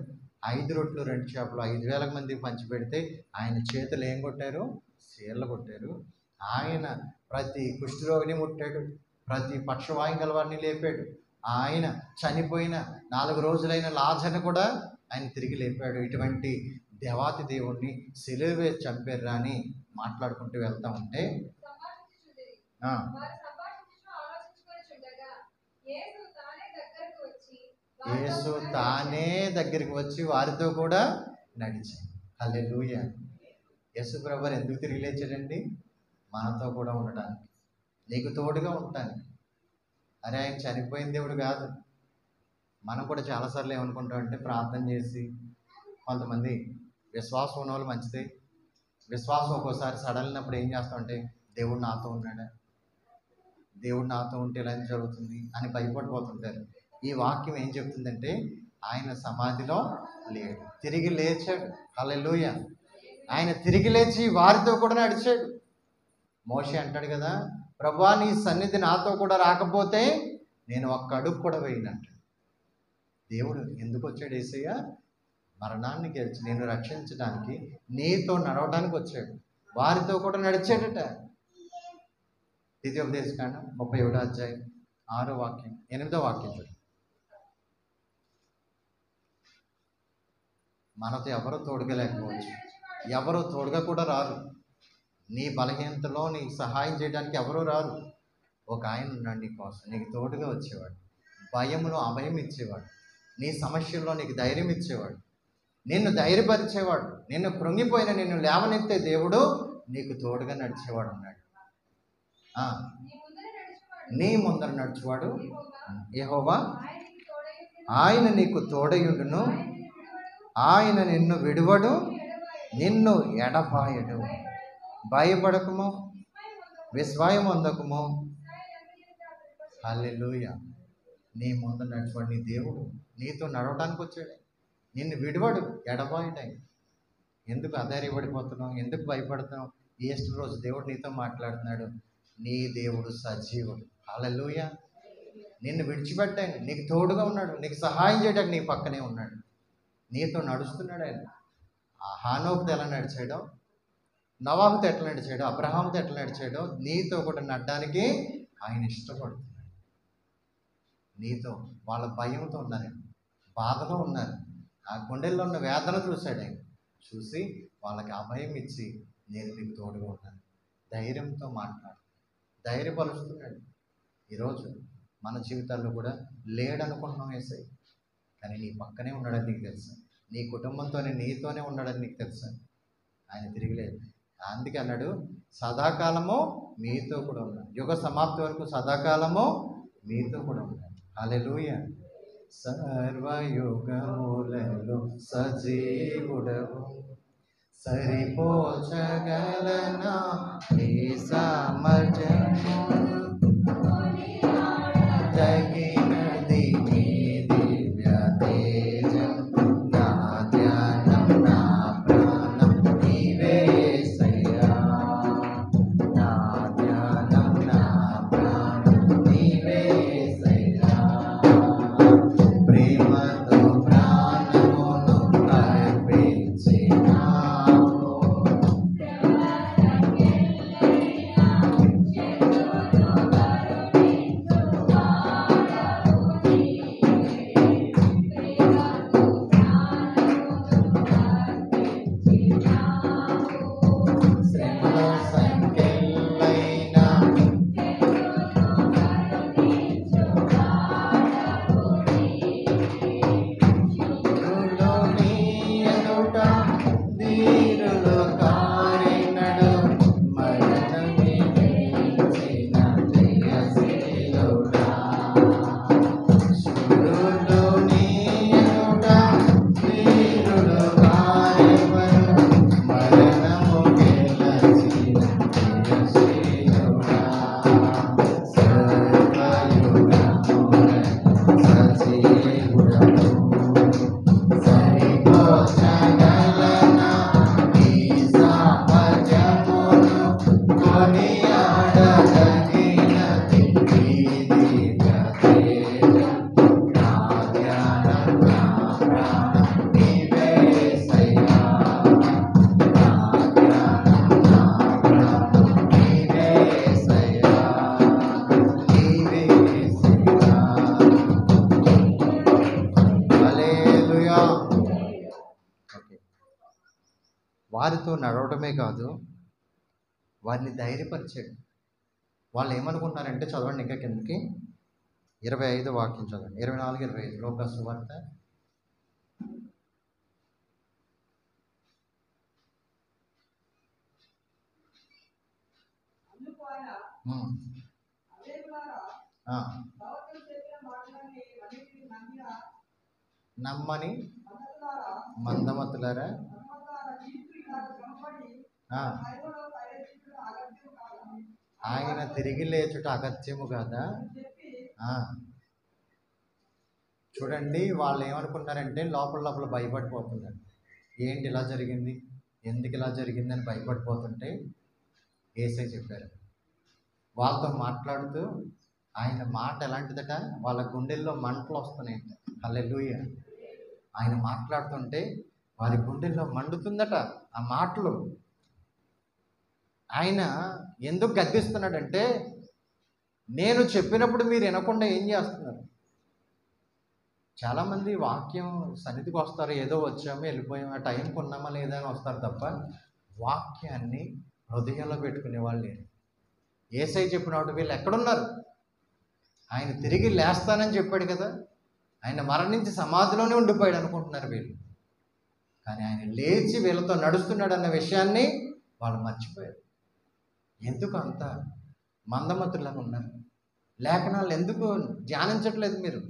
5 రొట్టెలు 2 చేపలు 5,000 మందికి పంచిపెడితే ఆయన చేతులు ఏం కొట్టారు? సీర్లు కొట్టారు. ఆయన ప్రతి కుష్ఠరోగిని ముట్టాడు, ప్రతి పక్షవాయువు గలవారిని లేపాడు. ఆయన చనిపోయిన 4 రోజులైన లాజర్ని కూడా ఆయన తిరిగి లేపాడు. ఇటువంటి దేవాతి దేవుణ్ణి సిలువ వేసి చంపారా అని మాట్లాడుకుంటూ వెళ్తూ ఉంటే యేసు తానే దగ్గరికి వచ్చి వారితో కూడా నడిచాడు. హల్లెలూయా. యేసు ప్రభువారు ఎందుకు తిరిగి లేచాడండి? మనతో కూడా ఉండటానికి, నీకు తోడుగా ఉండటానికి. అరే ఆయన చనిపోయిన దేవుడు కాదు. మనం కూడా చాలాసార్లు ఏమనుకుంటామంటే ప్రార్థన చేసి, కొంతమంది విశ్వాసం ఉన్న వాళ్ళు మంచిదే, విశ్వాసం ఒక్కోసారి సడలినప్పుడు ఏం చేస్తామంటే దేవుడు నాతో ఉన్నాడా, దేవుడు నాతో ఉంటే ఇలా జరుగుతుంది అని భయపడిపోతుంటారు. ఈ వాక్యం ఏం చెప్తుందంటే ఆయన సమాధిలో లేడు, తిరిగి లేచాడు. హల్లెలూయా. ఆయన తిరిగి లేచి వారితో కూడా నడిచాడు. మోషే అంటాడు కదా, ప్రభువా నీ సన్నిధి నాతో కూడా రాకపోతే నేను ఒక్క అడుగు కూడా వేయనంటాడు. దేవుడు ఎందుకు వచ్చాడు? యేసయ్య మరణాన్ని గెలిచి నిన్ను రక్షించడానికి, నీతో నడవడానికి వచ్చాడు. వారితో కూడా నడిచాడట. ద్వితీయోపదేశకాండం 31వ అధ్యాయం 6వ వాక్యం 8వ వాక్యం చూడండి. మనతో ఎవరో తోడుగా లేకపోవచ్చు, ఎవరో తోడుగా కూడా రారు. నీ బలహీనతలో నీకు సహాయం చేయడానికి ఎవరూ రారు. ఒక ఆయన ఉన్నాడు నీ కోసం, నీకు తోడుగా వచ్చేవాడు, భయంలో అభయం ఇచ్చేవాడు, నీ సమస్యల్లో నీకు ధైర్యం ఇచ్చేవాడు, నిన్ను ధైర్యపరిచేవాడు, నిన్ను కృంగిపోయిన నిన్ను లేవనెత్తే దేవుడు నీకు తోడుగా నడిచేవాడు ఉన్నాడు. నీ ముందర నడిచేవాడు యెహోవా, ఆయన నీకు తోడయుండును, ఆయన నిన్ను విడువడు, నిన్ను ఎడబాయడు. భయపడకము, విస్మయం పొందకము. హల్లెలూయా. నీ ముందు నడిచేవాడు నీ దేవుడు, నీతో నడవడానికి వచ్చాడు. నిన్ను విడివాడు, ఎడబాయటై. ఎందుకు అధైర్యపడిపోతున్నావు? ఎందుకు భయపడుతున్నావు? ఈస్టర్ రోజు దేవుడు నీతో మాట్లాడుతున్నాడు. నీ దేవుడు సజీవుడు. హల్లెలూయా. నిన్ను విడిచిపెట్టాను, నీకు తోడుగా ఉన్నాడు, నీకు సహాయం చేయడానికి నీ పక్కనే ఉన్నాడు, నీతో నడుస్తున్నాడు. ఆయన హానోకుతో ఎలా నడిచాడో, నోవాహుతో ఎట్లా నడిచాడో, అబ్రహాముతో ఎట్లా నడిచాడో, నీతో కూడా నడడానికి ఆయన ఇష్టపడుతున్నాడు. నీతో వాళ్ళ భయంతో ఉన్నారు, బాధలో ఉన్నారు, ఆ గుండెల్లో ఉన్న వేదన చూశాడు. ఆయన చూసి వాళ్ళకి అభయం ఇచ్చి, నేను నీకు తోడుగా ఉన్నాను, ధైర్యంతో మాట్లాడు, ధైర్యపరుస్తున్నాడు. ఈరోజు మన జీవితాల్లో కూడా లేడనుకుంటున్నాం యేసయ్య, కానీ నీ పక్కనే ఉన్నాడని నీకు తెలుసా? నీ కుటుంబంతోనే నీతోనే ఉన్నాడని నీకు తెలుసా? ఆయన తిరిగిలేదు. అందుకే అన్నాడు, సదాకాలము మీతో కూడా ఉన్నాడు, యుగ సమాప్తి వరకు సదాకాలము మీతో కూడా ఉన్నాడు. హల్లెలూయా. సర్వయుగములలో సజీవుడవు, సరిపోచగలనా నీ సామర్థ్యము, తగినది నీ దివ్య తేజం, నా ధ్యానం నా ప్రాణం నీవే యేసయ్యా, నా ధ్యానం నా ప్రాణం నీవే యేసయ్యా. ప్రేమతో ప్రాణమును అర్పించినావు, శ్రమల సంఖ్యలైన దురులో నీ ఎదుట ధీరులు కారినడు, మరణమే గెలిచిన జయశీలుడా. శూరులు నీ ఎదుట ధీరులు కారెవరు, మరణము గెలిచిన జయశీలుడా. సర్వయుగములలో సజీవుడవు, సరిపోచగలనా నీ సామర్థ్యమును, కొనియాడదగినది నీ దివ్య తేజం, నా ధ్యానం నా ప్రాణం నీవే యేసయ్యా, నా ధ్యానం నా ప్రాణం నీవే యేసయ్యా, నీవే యేసయ్యా. హల్లెలూయా. ఓకే. వారితో నడవడమే కాదు, వారిని ధైర్యపరిచాడు. వాళ్ళు ఏమనుకుంటున్నారంటే, చదవండి ఇంకా కిందకి, 25 వాక్యం చదవండి, 24, 25 లోకాసు వార్త. ఉమ్. ఆ. నమ్మని మందమతులారా, ఆ, ఆయన తిరిగి లేచుట అగత్యము కదా. ఆ. చూడండి, వాళ్ళు ఏమనుకుంటారంటే లోపల లోపల భయపడిపోతున్నారు. ఏంటి ఇలా జరిగింది, ఎందుకు ఇలా జరిగింది అని భయపడిపోతుంటే యేసయ్య చెప్పారు. వాళ్ళతో మాట్లాడుతూ ఆయన మాట ఎలాంటిదట, వాళ్ళ గుండెల్లో మంటలు వస్తున్నాయంట, హల్లెలూయా. ఆయన మాట్లాడుతుంటే వారి గుండెల్లో మండుతుందట ఆ మాటలు. ఆయన ఎందుకు గద్దిస్తున్నాడంటే, నేను చెప్పినప్పుడు మీరు వినకుండా ఏం చేస్తున్నారు? చాలామంది వాక్యం సన్నిధికి వస్తారు, ఏదో వచ్చాము వెళ్ళిపోయాము, ఆ టైంకి ఉన్నామా లేదా అని వస్తారు తప్ప వాక్యాన్ని హృదయంలో పెట్టుకునే వాళ్ళు లేరు. యేసయ్య చెప్పినప్పుడు వీళ్ళు ఎక్కడున్నారు? ఆయన తిరిగి లేస్తానని చెప్పాడు కదా, ఆయన మరణించి సమాధిలోనే ఉండిపోయాడు అనుకుంటున్నారు వీళ్ళు. కానీ ఆయన లేచి వీళ్ళతో నడుస్తున్నాడు అన్న విషయాన్ని వాళ్ళు మర్చిపోయారు. ఎందుకు అంత మందమతులను ఉన్నారు? లేఖనాలు ఎందుకు ధ్యానించట్లేదు మీరు?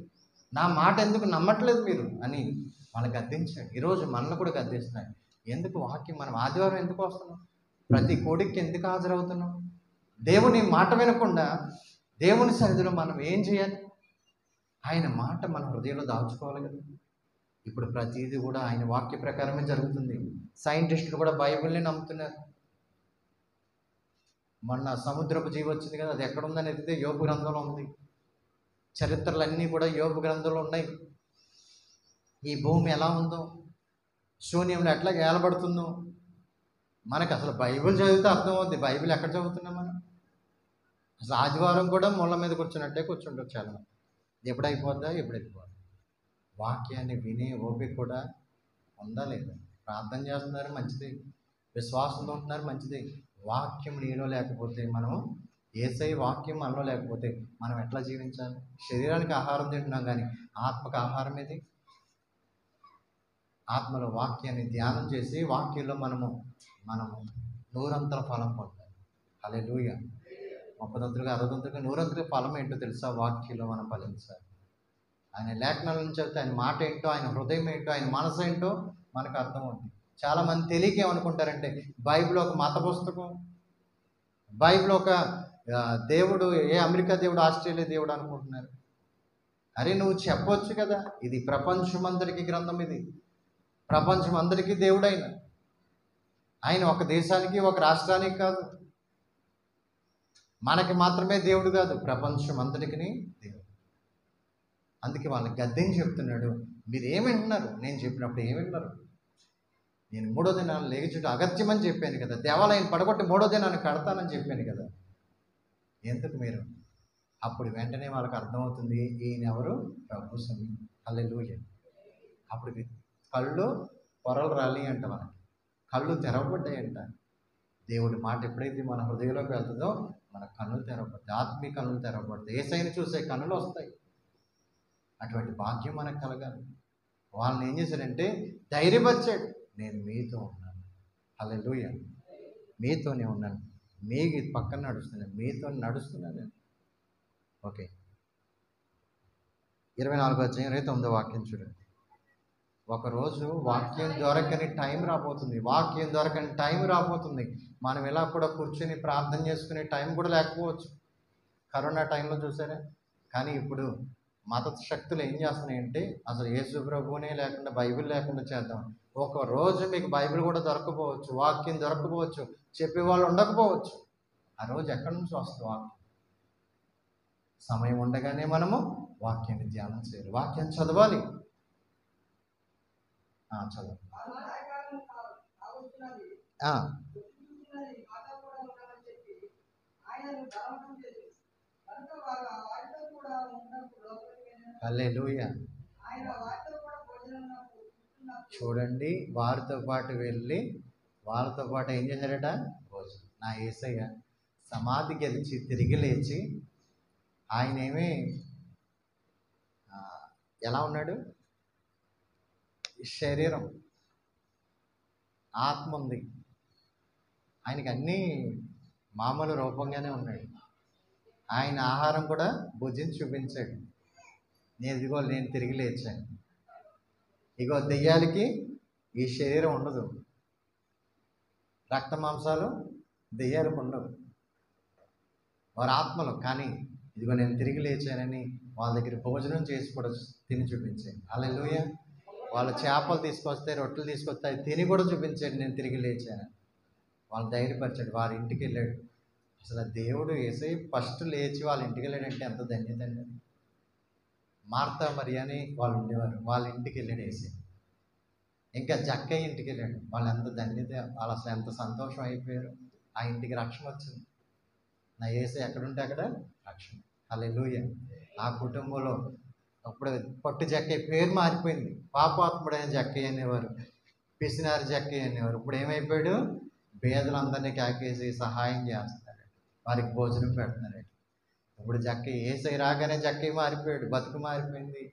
నా మాట ఎందుకు నమ్మట్లేదు మీరు అని వాళ్ళకి గద్దించాడు. ఈరోజు మనల్ని కూడా గద్దిస్తున్నాడు. ఎందుకు వాక్యం? మనం ఆదివారం ఎందుకు వస్తున్నాం? ప్రతి కోడికి ఎందుకు హాజరవుతున్నాం? దేవుని మాట వినకుండా దేవుని సన్నిధిలో మనం ఏం చేయాలి? ఆయన మాట మన హృదయంలో దాచుకోవాలి కదా. ఇప్పుడు ప్రతిదీ కూడా ఆయన వాక్య ప్రకారమే జరుగుతుంది. సైంటిస్టులు కూడా బైబిల్ని నమ్ముతున్నారు. మొన్న సముద్రపు జీవి వచ్చింది కదా, అది ఎక్కడుందని ఎదిగితే యోబు గ్రంథంలో ఉంది. చరిత్రలన్నీ కూడా యోబు గ్రంథంలో ఉన్నాయి. ఈ భూమి ఎలా ఉందో, శూన్యంలో ఎట్లా ఏలబడుతుందో మనకు అసలు బైబిల్ చదివితే అర్థమవుద్ది. బైబిల్ ఎక్కడ చదువుతున్నాం మనం? అసలు ఆదివారం కూడా ముళ్ళ మీద కూర్చున్నట్టే కూర్చుంటారు చాలా. ఎప్పుడైపోద్దా ఎప్పుడైపోద్దా. వాక్యాన్ని వినే ఓపిక కూడా ఉందా లేదా? ప్రార్థన చేస్తున్నారు మంచిది, విశ్వాసంతో ఉంటున్నారు మంచిది. వాక్యం నీలో లేకపోతే, మనం యేసయ్య వాక్యం మనలో లేకపోతే మనం ఎట్లా జీవించాలి? శరీరానికి ఆహారం తింటున్నాం కానీ ఆత్మకు ఆహారం ఏది? ఆత్మలో వాక్యాన్ని ధ్యానం చేసి వాక్యంలో మనము నూరంతర ఫలం పొందాలి. హల్లెలూయా. 30 60 100 ఫలం ఏంటో తెలుసా? వాక్యంలో మనం ఫలించాలి. ఆయన లేఖనాల నుంచి చదివితే ఆయన మాట ఏంటో, ఆయన హృదయం ఏంటో, ఆయన మనసు ఏంటో మనకు అర్థమవుతుంది. చాలామంది తెలియక ఏమనుకుంటారంటే బైబిల్ ఒక మత పుస్తకం, బైబిల్ ఒక దేవుడు, ఏ అమెరికా దేవుడు, ఆస్ట్రేలియా దేవుడు అనుకుంటున్నారు. అరే నువ్వు చెప్పొచ్చు కదా, ఇది ప్రపంచమందరికీ గ్రంథం, ఇది ప్రపంచం అందరికీ దేవుడైన ఆయన ఒక దేశానికి ఒక రాష్ట్రానికి కాదు, మనకి మాత్రమే దేవుడు కాదు, ప్రపంచం అందరికీ దేవుడు. అందుకే వాళ్ళని గద్దేని చెప్తున్నాడు, మీరు ఏమి వింటున్నారు? నేను చెప్పినప్పుడు ఏమి వింటున్నారు? నేను 3వ దినాన్ని లేచుట అగత్యమని చెప్పాను కదా, దేవాలయం పడగొట్టి 3వ దినాన్ని కడతానని చెప్పాను కదా. ఎందుకు మీరు? అప్పుడు వెంటనే వాళ్ళకి అర్థమవుతుంది ఈయన ఎవరు? ప్రభు సమయం. హల్లెలూయా. అప్పుడు కళ్ళు పొరలు రాలి అంట, మనకి కళ్ళు తెరవబడ్డాయంట. దేవుడి మాట ఎప్పుడైతే మన హృదయంలోకి వెళ్తుందో మన కన్నులు తెరవబడతాయి, ఆత్మీయ కన్నులు తెరవబడతాయి, యేసయ్యను చూసే కన్నులు వస్తాయి. అటువంటి భాగ్యం మనకు కలగాలి. వాళ్ళని ఏం చేశాడంటే ధైర్యపరిచాడు, నేను మీతో ఉన్నాను. హల్లెలూయా. మీతోనే ఉన్నాను, మీకు పక్కన నడుస్తున్నాను, మీతో నడుస్తున్నాను. ఓకే, 24వ అధ్యాయం 29వ వాక్యం చూడండి. ఒకరోజు వాక్యం దొరకని టైం రాబోతుంది, వాక్యం దొరకని టైం రాబోతుంది. మనం ఇలా కూడా కూర్చొని ప్రార్థన చేసుకునే టైం కూడా లేకపోవచ్చు. కరోనా టైంలో చూసారా? కానీ ఇప్పుడు మత శక్తులు ఏం చేస్తున్నాయంటే అసలు యేసు ప్రభువునే లేకుండా బైబిల్ లేకుండా చేద్దాం. ఒక రోజు మీకు బైబిల్ కూడా దొరకపోవచ్చు, వాక్యం దొరకపోవచ్చు, చెప్పేవాళ్ళు ఉండకపోవచ్చు. ఆ రోజు ఎక్కడి నుంచి వస్తుంది వాక్యం? సమయం ఉండగానే మనము వాక్యాన్ని ధ్యానం చేయాలి, వాక్యం చదవాలి. చదువు. హల్లెలూయా. చూడండి, వారితో పాటు వెళ్ళి వాళ్ళతో పాటు ఏం చేశారట? భోజనం. నా యేసయ్య సమాధి గెలిచి తిరిగి లేచి ఆయనేమి ఎలా ఉన్నాడు? శరీరం, ఆత్మ ఉంది, ఆయనకి అన్నీ మామూలు రూపంగానే ఉన్నాడు. ఆయన ఆహారం కూడా భుజించి చూపించాడు. నేను తిరిగి లేచాను. ఇగో దెయ్యాలకి ఈ శరీరం ఉండదు, రక్త మాంసాలు దెయ్యాలకు ఉండవు, వారి ఆత్మలు. కానీ ఇదిగో నేను తిరిగి లేచానని వాళ్ళ దగ్గర భోజనం చేసి కూడా తిని చూపించాను. హల్లెలూయా. వాళ్ళు చేపలు తీసుకొస్తే, రొట్టెలు తీసుకొస్తే అది తిని కూడా చూపించాడు నేను తిరిగి లేచాను. వాళ్ళు ధైర్యపరిచాడు, వారి ఇంటికి వెళ్ళాడు. అసలు దేవుడు యేసయ్య ఫస్ట్ లేచి వాళ్ళ ఇంటికి వెళ్ళాడంటే ఎంత ధన్యత అండి. మార్తా మరి అని వాళ్ళు ఉండేవారు. వాళ్ళ ఇంటికి వెళ్ళాడు యేసు. ఇంకా జక్కయ్య ఇంటికి వెళ్ళాడు. వాళ్ళు ఎంత ధన్యత, వాళ్ళు అసలు ఎంత సంతోషం అయిపోయారు. ఆ ఇంటికి రక్షణ వచ్చింది. నా యేసు ఎక్కడుంటే అక్కడ రక్షణ. హల్లెలూయా. ఆ కుటుంబంలో అప్పుడు పొట్టు జక్కయ్య పేరు మారిపోయింది. పాపాత్ముడైన జక్కయ్య అనేవారు, పిసినారి జక్కయ్య అనేవారు. ఇప్పుడు ఏమైపోయాడు? పేదలందరినీ కాకేసి సహాయం చేస్తున్నాడు, వారికి భోజనం పెడుతున్నాడు. ఇప్పుడు జక్కయ్య యేసయ్య రాగానే జక్కయ్య మారిపోయాడు, బతుకు మారిపోయింది.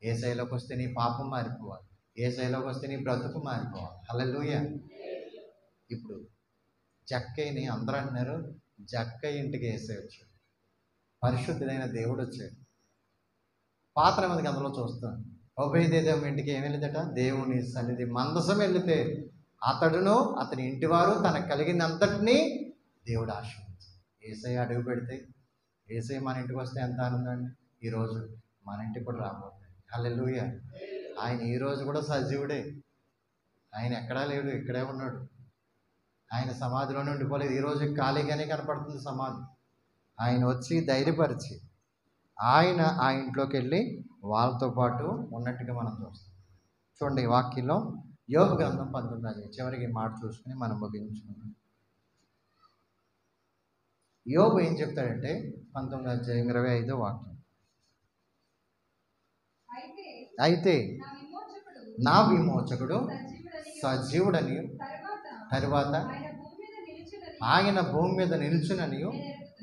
యేసయ్యలోకి వస్తే నీ పాపం మారిపోవాలి, యేసయ్యలోకి వస్తే నీ బ్రతుకు మారిపోవాలి. హల్లెలూయా. ఇప్పుడు జక్కయ్యని అందరూ అంటున్నారు, జక్కయ్య ఇంటికి యేసయ్య వచ్చాడు, పరిశుద్ధుడైన దేవుడు వచ్చాడు. పాత నిబంధన గ్రంథంలో చూస్తాం, ఒబేదేదోము ఇంటికి ఏం వెళ్ళిందట? దేవుని సన్నిధి మందసం వెళితే అతడును అతని ఇంటివారు తనకు కలిగినంతటినీ దేవుడు ఆశీర్వదించాడు. యేసయ్య అడుగు పెడితే, యేసయ్య మన ఇంటికి వస్తే ఎంత ఆనందం అండి. ఈరోజు మన ఇంటికి కూడా రాబోతుంది. హల్లెలూయా. ఆయన ఈరోజు కూడా సజీవుడే. ఆయన ఎక్కడా లేడు, ఇక్కడే ఉన్నాడు. ఆయన సమాధిలోనే ఉండిపోలేదు. ఈరోజు ఖాళీగానే కనపడుతుంది సమాధి. ఆయన వచ్చి ధైర్యపరిచి ఆయన ఆ ఇంట్లోకి వెళ్ళి వాళ్ళతో పాటు ఉన్నట్టుగా మనం చూస్తాం. చూడండి వాక్యంలో యోబు గ్రంథం 19 చివరికి మాట చూసుకుని మనం ముగించుకున్నాం. యోబు ఏం చెప్తాడంటే 19:25 వాక్యం, అయితే నా విమోచకుడు సజీవుడని, తరువాత ఆయన భూమి మీద నిలుచునని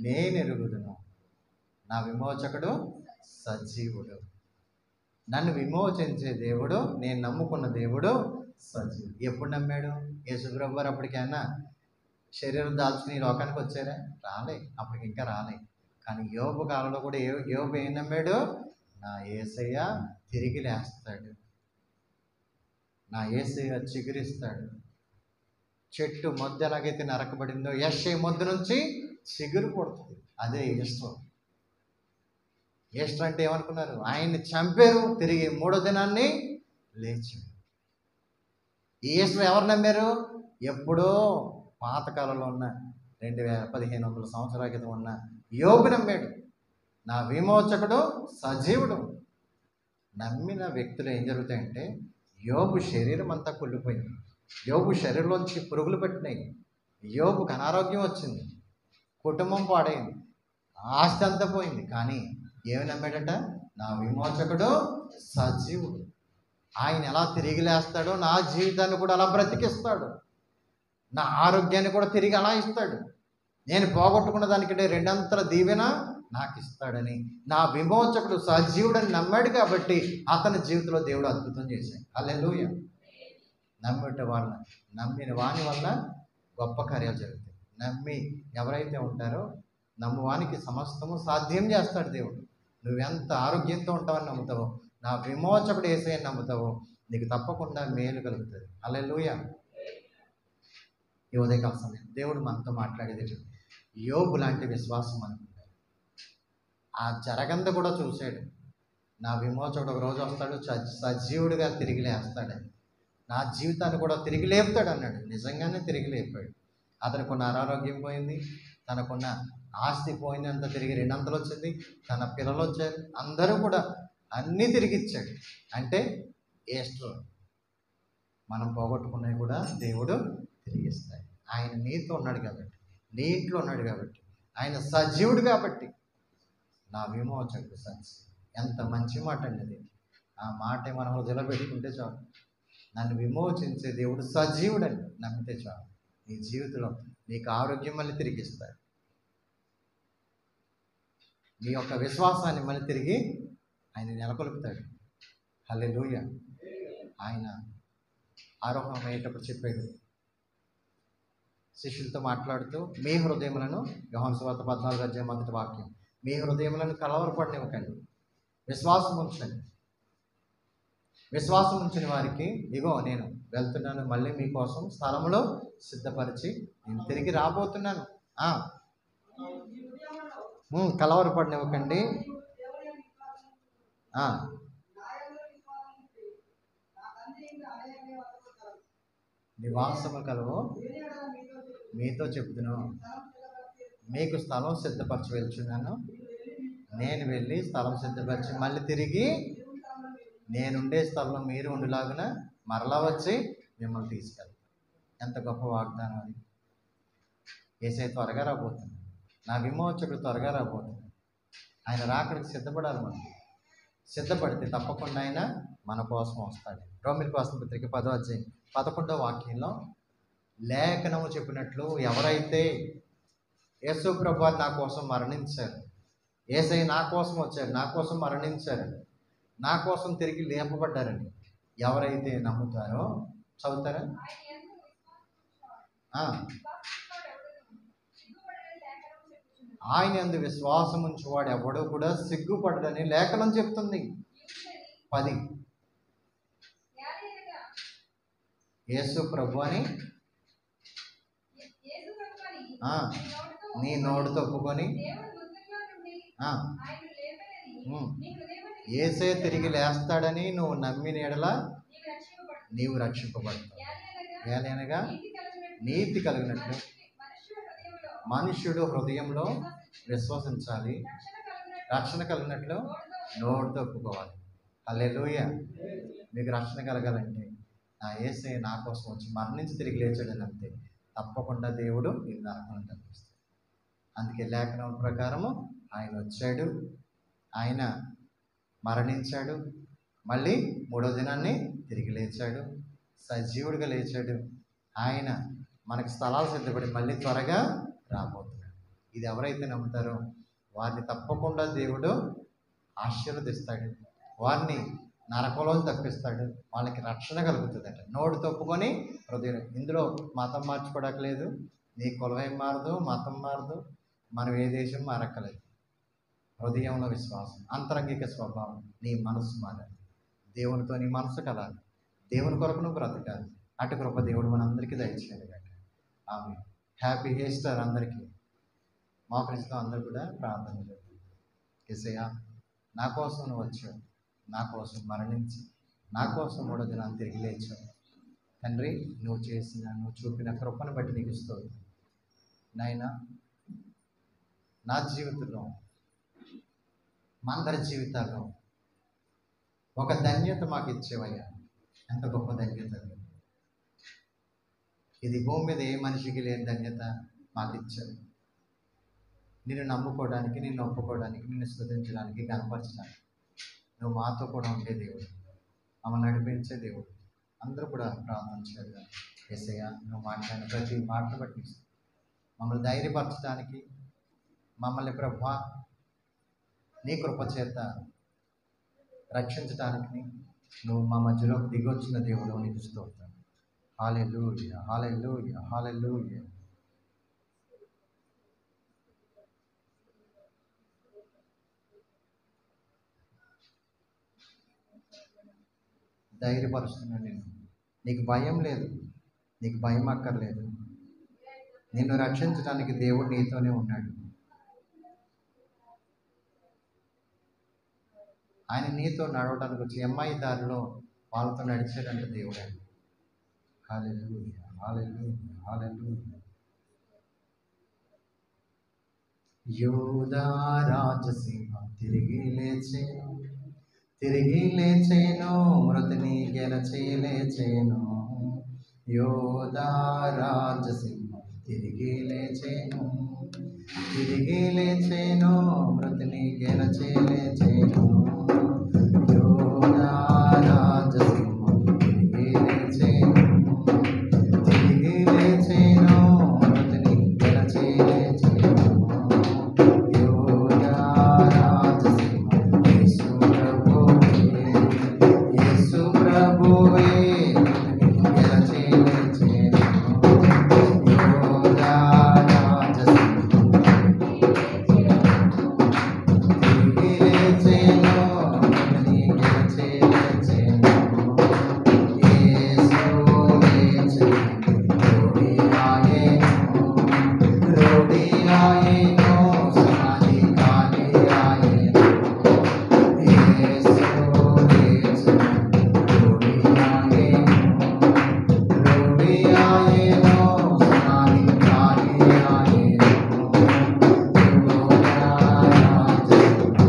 నేను ఎరుగుదును. నా విమోచకుడు సజీవుడు, నన్ను విమోచించే దేవుడు, నేను నమ్ముకున్న దేవుడు సజీవుడు. ఎప్పుడు నమ్మాడు? యేసుప్రభు వారు అప్పటికైనా శరీరం దాల్చుకుని ఈ లోకానికి వచ్చారా? రాలే, అప్పటికి ఇంకా రాలే. కానీ యోబు కాలంలో కూడా యోబు ఏం నమ్మాడు? నా యేసయ్య తిరిగి లేస్తాడు, నా యేసయ్య చిగురిస్తాడు. చెట్టు మొద్దు ఎలాగైతే నరకబడిందో యెషయా మొద్దు నుంచి చిగురు పడుతుంది. అదే ఈస్టర్. ఈస్టర్ అంటే ఏమనుకున్నారు? ఆయన్ని చంపారు, తిరిగి 3వ దినాన్ని లేచాడు. ఈ ఈస్టర్ ఎవరు నమ్మారు? ఎప్పుడో పాతకాలంలో ఉన్న 1500 సంవత్సరాల క్రితం ఉన్న యోబు నమ్మాడు, నా విమోచకుడు సజీవుడు. నమ్మిన వ్యక్తులు ఏం జరుగుతాయంటే, యోబు శరీరం అంతా కుళ్ళిపోయింది, యోబు శరీరంలోంచి పురుగులు పట్టినాయి, యోబుకు అనారోగ్యం వచ్చింది, కుటుంబం పాడైంది, ఆస్తి అంతా పోయింది. కానీ ఏమి నమ్మాడట? నా విమోచకుడు సజీవుడు. ఆయన ఎలా తిరిగి లేస్తాడో నా జీవితాన్ని కూడా అలా బ్రతికిస్తాడు, నా ఆరోగ్యాన్ని కూడా తిరిగి అలా ఇస్తాడు, నేను పోగొట్టుకున్న దానికంటే 2 దీవెన నాకు ఇస్తాడని నా విమోచకుడు సజీవుడని నమ్మాడు. కాబట్టి అతని జీవితంలో దేవుడు అద్భుతం చేశాడు. హల్లెలూయా. నమ్మిన వాని వల్ల గొప్ప కార్యాలు జరుగుతాయి. నమ్మి ఎవరైతే ఉంటారో నమ్మువానికి సమస్తము సాధ్యం చేస్తాడు దేవుడు. నువ్వెంత ఆరోగ్యంతో ఉంటావని నమ్ముతావో, నా విమోచకుడు యేసయ్యని నమ్ముతావో, నీకు తప్పకుండా మేలు కలుగుతుంది. హల్లెలూయా. ఈ ఉదయకాల సమయం దేవుడు మనతో మాట్లాడేది యోబు లాంటి విశ్వాసం అనుకుంటారు. ఆ జరగంద కూడా చూశాడు. నా విమోచకుడు ఒక రోజు వస్తాడు, సజీవుడిగా తిరిగి లేస్తాడని, నా జీవితాన్ని కూడా తిరిగి లేపుతాడు అన్నాడు. నిజంగానే తిరిగి లేపాడు. అతనుకున్న అనారోగ్యం పోయింది, తనకున్న ఆస్తి పోయింది, అంతా తిరిగి 2 వచ్చింది, తన పిల్లలు వచ్చారు, అందరూ కూడా అన్నీ తిరిగి ఇచ్చాడు. అంటే ఈస్టర్ మనం పోగొట్టుకున్నవి కూడా దేవుడు తిరిగి ఇస్తాడు. ఆయన నీతో ఉన్నాడు కాబట్టి, నీ ఇంట్లో ఉన్నాడు కాబట్టి, ఆయన సజీవుడు కాబట్టి నా విమోచకుడు సజీవుడు. ఎంత మంచి మాట అండి అది. ఆ మాట మనం హృదయంలో పెట్టుకుంటే చాలు. నన్ను విమోచించే దేవుడు సజీవుడని నమ్మితే చాలు. నీ జీవితంలో నీకు ఆరోగ్యం మళ్ళీ తిరిగి ఇస్తాడు, నీ యొక్క విశ్వాసాన్ని మళ్ళీ తిరిగి ఆయన నెలకొల్పుతాడు. హల్లెలూయా. ఆయన ఆరోహణం అయ్యేటప్పుడు చెప్పాడు, శిష్యులతో మాట్లాడుతూ, మీ హృదయములను, యోహాను సువార్త 14 వాక్యం, మీ హృదయములను కలవరపడనివ్వకండి, విశ్వాసం ఉంచండి. విశ్వాసం ఉంచిన వారికి ఇగో నేను వెళ్తున్నాను, మళ్ళీ మీకోసం స్థలములో సిద్ధపరిచి నేను తిరిగి రాబోతున్నాను. కలవరపడనివ్వకండి. నివాసము కలవు మీతో చెప్తున్నాను, మీకు స్థలం సిద్ధపరచి వెళ్తున్నాను, నేను వెళ్ళి స్థలం సిద్ధపరిచి మళ్ళీ తిరిగి నేనుండే స్థలంలో మీరు ఉండేలాగున మరలా వచ్చి మిమ్మల్ని తీసుకెళ్తాను. ఎంత గొప్ప వాగ్దానం అది. యేసయ్య త్వరగా రాబోతుంది. నా విమోచకుడు త్వరగా రాబోతుంది. ఆయన రాకడికి సిద్ధపడాలి. మనం సిద్ధపడితే తప్పకుండా ఆయన మన కోసం వస్తాడు. రోమిలి కోసం పత్రిక 10వ అధ్యాయం 11వ వాక్యంలో లేఖనము చెప్పినట్లు ఎవరైతే యేసు ప్రభువు నా కోసం మరణించారు, యేసయ్య నా కోసం వచ్చారు, నా కోసం మరణించారు, నా కోసం తిరిగి లేపబడ్డారని ఎవరైతే నమ్ముతారో, చదువుతారా? ఆయన యందు విశ్వాసం ఉంచువాడు ఎవడో కూడా సిగ్గుపడడని లేఖనం చెప్తుంది. 10 యేసు ప్రభు అని నీ నోటితో ఒప్పుకొని యేసే తిరిగి లేస్తాడని నువ్వు నమ్మిన ఎడల నీవు రక్షింపబడతావు. ఏలైనగా నీతి కలిగినట్లు మనుష్యుడు హృదయంలో విశ్వసించాలి, రక్షణ కలిగినట్లు నోటితో ఒప్పుకోవాలి. హల్లెలూయా. మీకు రక్షణ కలగాలంటే నా యేసయ్య నా కోసం వచ్చి మరణించి తిరిగి లేచాడని అంతే. తప్పకుండా దేవుడు ఈ నరకం తప్పిస్తాడు. అందుకే లేఖనం ప్రకారము ఆయన వచ్చాడు, ఆయన మరణించాడు, మళ్ళీ 3వ దినాన్ని తిరిగి లేచాడు, సజీవుడిగా లేచాడు. ఆయన మనకి స్థలాలు సిద్ధపడి మళ్ళీ త్వరగా రాబోతున్నాడు. ఇది ఎవరైతే నమ్ముతారో వారిని తప్పకుండా దేవుడు ఆశీర్వదిస్తాడు, వారిని నరకంలో తప్పిస్తాడు, వాళ్ళకి రక్షణ కలుగుతుందట. నోటు తప్పుకొని హృదయం. ఇందులో మతం మార్చుకోవట్లేదు, నీ కులమేం మారదు, మతం మారదు, మనం ఏ దేశం మారక్కలేదు. హృదయంలో విశ్వాసం, అంతరంగిక స్వభావం, నీ మనసు మారాలి, దేవునితో నీ మనసు కలాలి, దేవుని కొరకు నువ్వు బ్రతకాలి. అటు కృప దేవుడు మనందరికీ దయచేయాలి. ఆమె హ్యాపీ ఈస్టర్ అందరికీ. మోకరిస్తూ అందరూ కూడా ప్రార్థన చేయాలి. యేసయ్యా నా కోసం నువ్వు వచ్చావు, నా కోసం మరణించి నా కోసం 3వ దినాన్ని తిరిగి లేచావు. తండ్రి, నువ్వు చూపిన కృపను బట్టి నీకు స్తోత్రం నాయనా. నా జీవితంలో మా అందరి జీవితాల్లో ఒక ధన్యత మాకు ఇచ్చేవయ్యా. ఎంత గొప్ప ధన్యత! ఇది భూమి మీద ఏ మనిషికి లేని ధన్యత మాకు ఇచ్చావు. నిన్ను నమ్ముకోవడానికి, నిన్ను ఒప్పుకోవడానికి, నిన్ను స్తుతించడానికి, కనపరచడానికి నువ్వు మాతో కూడా ఉండే దేవుడు, మమ్మల్ని నడిపించే దేవుడు. అందరూ కూడా ప్రార్థన చేయాలి. యేసయ్యా నువ్వు మాట్లాడిన ప్రతి మాటను బట్టి మమ్మల్ని ధైర్యపరచడానికి, మమ్మల్ని ప్రభువా నీ కృప చేత రక్షించడానికి నువ్వు మా మధ్యలోకి దిగొచ్చిన దేవుడు నీకు స్తోత్రం. హల్లెలూయా, హల్లెలూయా, హల్లెలూయా. ధైర్యపరుస్తున్నాను నేను. నీకు భయం లేదు, నీకు భయం అక్కర్లేదు. నిన్ను రక్షించడానికి దేవుడు నీతోనే ఉన్నాడు. ఆయన నీతో నడవడానికి వచ్చి అమ్మాయి దారిలో వాళ్ళతో నడిచాడంటే దేవుడు. హల్లెలూయా, హల్లెలూయా, హల్లెలూయా. యోధా రాజసింహ తిరిగి లేచేను, తిరిగి లేచేను, మృతిని గెలచి లేచేను. యోధా రాజసింహ తిరిగి లేచేను, తిరిగి లేచేను, మృతిని గెలచి లేచేను. యోధా రాజసింహ తిరిగి లేచేను, తిరిగి లేచేను, మృతిని గెలచి లేచేను. యోధా రాజసింహ యేసు ప్రభువే, యేసు ప్రభువే, మృతిని గెలచి లేచేను. యోధా రాజసింహ తిరిగి లేచేను, మృతిని గెలచి లేచేను. యేసు లేచెను, రోడి ఆయెను, రోడి ఆయెను, సమాధి ఖాళీ ఆయెను. యేసు లేచెను, రోడి ఆయెను, రోడి ఆయెను, సమాధి ఖాళీ ఆయెను. యోధా రాజసింహ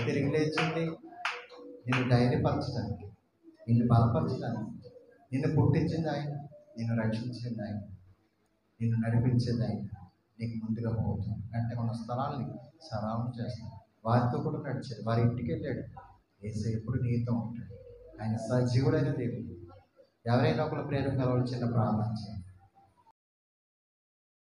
తిరిగి లేచింది నిన్ను ధైర్యపరచడానికి, నిన్ను బలపరచడానికి. నిన్ను పుట్టించింది ఆయన, నిన్ను రక్షించింది ఆయన, నిన్ను నడిపించేది ఆయన. నీకు ముందుగా పోతుంది అంటే మన స్థలాన్ని సరావం చేస్తాం. వారితో కూడా నడిచాడు, వారి ఇంటికి వెళ్ళాడు. యేసు ఎప్పుడు నీతో ఉంటాడు. ఆయన సజీవుడైన దేవుడు. ఎవరైనా ఒకరు ప్రేరణ కలవాలి, చిన్న ప్రార్థన చేయండి.